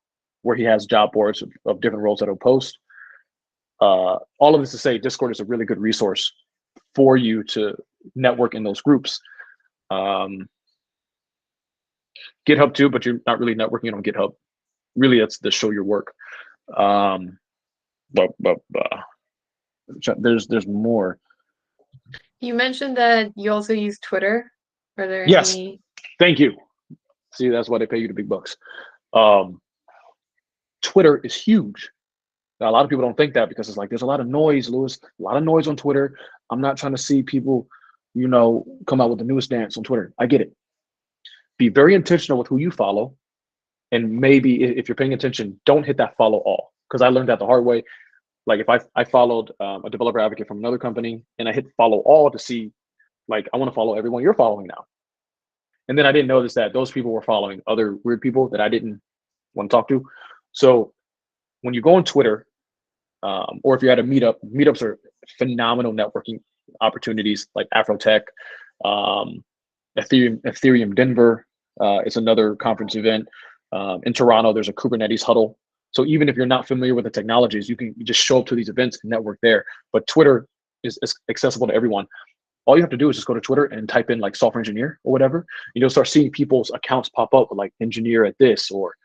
where he has job boards of different roles that he'll post. All of this to say, Discord is a really good resource for you to network in those groups. GitHub too, but you're not really networking on GitHub. Really, that's to show your work. There's more. You mentioned that you also use Twitter. Are there Yes. any? Thank you. See, that's why they pay you the big bucks. Twitter is huge. Now, a lot of people don't think that because it's like there's a lot of noise, Lewis, a lot of noise on Twitter. I'm not trying to see people, come out with the newest dance on Twitter. I get it. Be very intentional with who you follow, and maybe if you're paying attention, don't hit that follow all, because I learned that the hard way. Like if I followed a developer advocate from another company and I hit follow all to see, like, I want to follow everyone you're following now, and then I didn't notice that those people were following other weird people that I didn't want to talk to. So when you go on Twitter, or if you're at a meetup, meetups are phenomenal networking opportunities, like Afrotech, um, Ethereum Denver is another conference event. In Toronto, there's a Kubernetes huddle. So even if you're not familiar with the technologies, you can just show up to these events and network there. But Twitter is accessible to everyone. All you have to do is just go to Twitter and type in like software engineer or whatever. And you'll start seeing people's accounts pop up with like engineer at this, or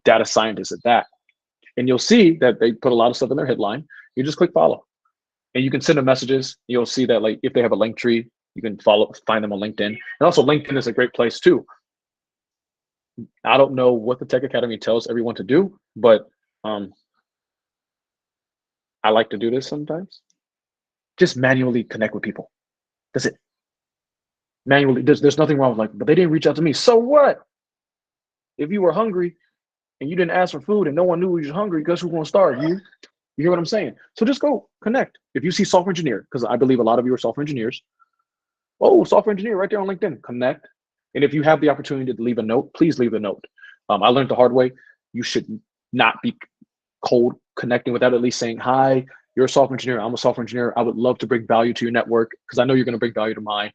data scientist at that. And you'll see that they put a lot of stuff in their headline. You just click follow, and you can send them messages. You'll see that, like, if they have a link tree, you can find them on LinkedIn. And also LinkedIn is a great place too. I don't know what the Tech Academy tells everyone to do, but I like to do this sometimes. Just manually connect with people. That's it. Manually, there's nothing wrong with, like, but they didn't reach out to me. So what? If you were hungry and you didn't ask for food and no one knew you was hungry, guess who's gonna starve? You. You hear what I'm saying? So just go connect. If you see software engineer, because I believe a lot of you are software engineers. Oh, software engineer right there on LinkedIn. Connect. And if you have the opportunity to leave a note, please leave a note. I learned the hard way. You should not be cold connecting without at least saying, hi, you're a software engineer. I'm a software engineer. I would love to bring value to your network because I know you're going to bring value to mine.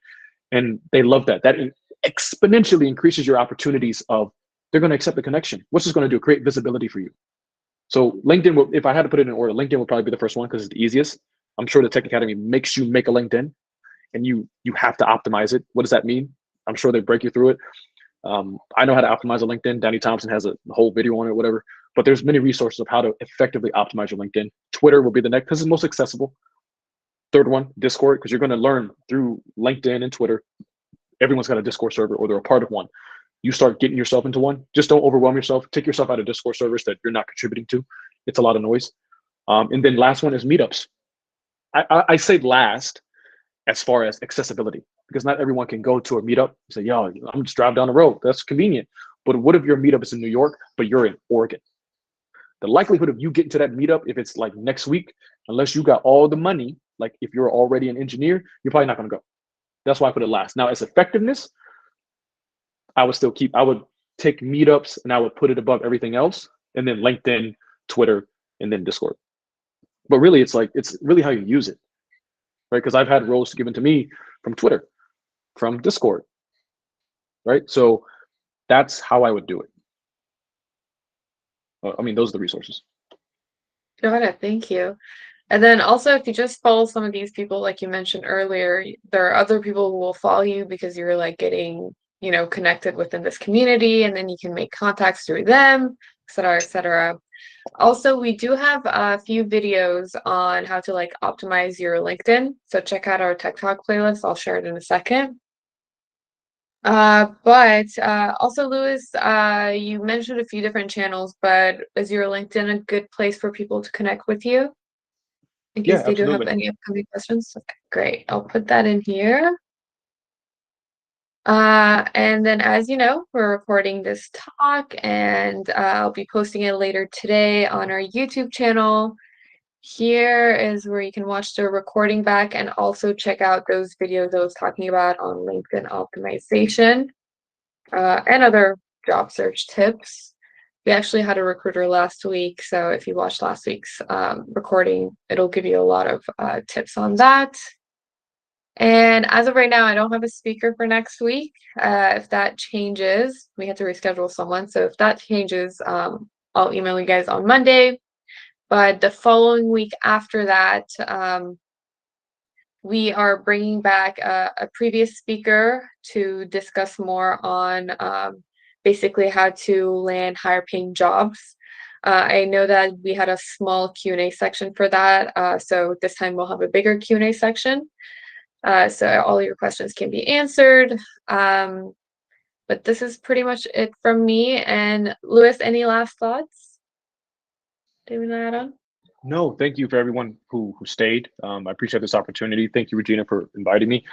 And they love that. That exponentially increases your opportunities of, they're going to accept the connection. What's this going to do? Create visibility for you. So LinkedIn will, if I had to put it in order, LinkedIn will probably be the first one because it's the easiest. I'm sure the Tech Academy makes you make a LinkedIn, and you have to optimize it. What does that mean? I'm sure they break you through it. I know how to optimize a LinkedIn. Danny Thompson has a whole video on it, whatever. But there's many resources of how to effectively optimize your LinkedIn. Twitter will be the next because it's most accessible. Third one, Discord, because you're going to learn through LinkedIn and Twitter. Everyone's got a Discord server or they're a part of one. You start getting yourself into one. Just don't overwhelm yourself. Take yourself out of Discord servers that you're not contributing to. It's a lot of noise. And then last one is meetups. I say last as far as accessibility, because not everyone can go to a meetup and say, yo, I'm just driving down the road. That's convenient. But what if your meetup is in New York, but you're in Oregon? The likelihood of you getting to that meetup, if it's like next week, unless you got all the money, like if you're already an engineer, you're probably not going to go. That's why I put it last. Now, as effectiveness, I would take meetups and I would put it above everything else, and then LinkedIn, Twitter, and then Discord. But really, it's really how you use it, right? Because I've had roles given to me from Twitter, from Discord, right? So that's how I would do it. I mean, those are the resources. Got it. Thank you. And then also, if you just follow some of these people, like you mentioned earlier, there are other people who will follow you because you're like getting, connected within this community, and then you can make contacts through them, et cetera, et cetera. Also, we do have a few videos on how to like optimize your LinkedIn. So check out our Tech Talk playlist. I'll share it in a second. But also, Lewis, you mentioned a few different channels, but is your LinkedIn a good place for people to connect with you in Yeah, case they do have absolutely. any upcoming questions? Okay, great. I'll put that in here. And then, as you know, we're recording this talk, and I'll be posting it later today on our YouTube channel. Here is where you can watch the recording back and also check out those videos I was talking about on LinkedIn optimization and other job search tips. We actually had a recruiter last week, so if you watched last week's recording, it'll give you a lot of tips on that. And as of right now, I don't have a speaker for next week. If that changes, we have to reschedule someone. So if that changes, I'll email you guys on Monday. But the following week after that, we are bringing back a previous speaker to discuss more on basically how to land higher paying jobs. I know that we had a small Q&A section for that. So this time we'll have a bigger Q&A section. So all your questions can be answered. But this is pretty much it from me. And Lewis, any last thoughts? Do you want to add on? No, thank you for everyone who stayed. I appreciate this opportunity. Thank you, Regina, for inviting me.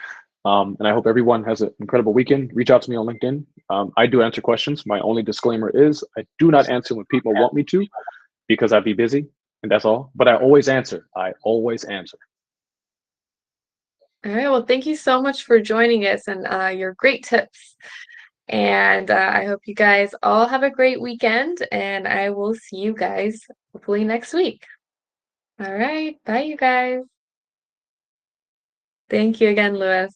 And I hope everyone has an incredible weekend. Reach out to me on LinkedIn. I do answer questions. My only disclaimer is I do not answer when people want me to because I'd be busy, and that's all. But I always answer. I always answer. All right. Well, thank you so much for joining us and your great tips. And I hope you guys all have a great weekend, and I will see you guys hopefully next week. All right. Bye, you guys. Thank you again, Lewis.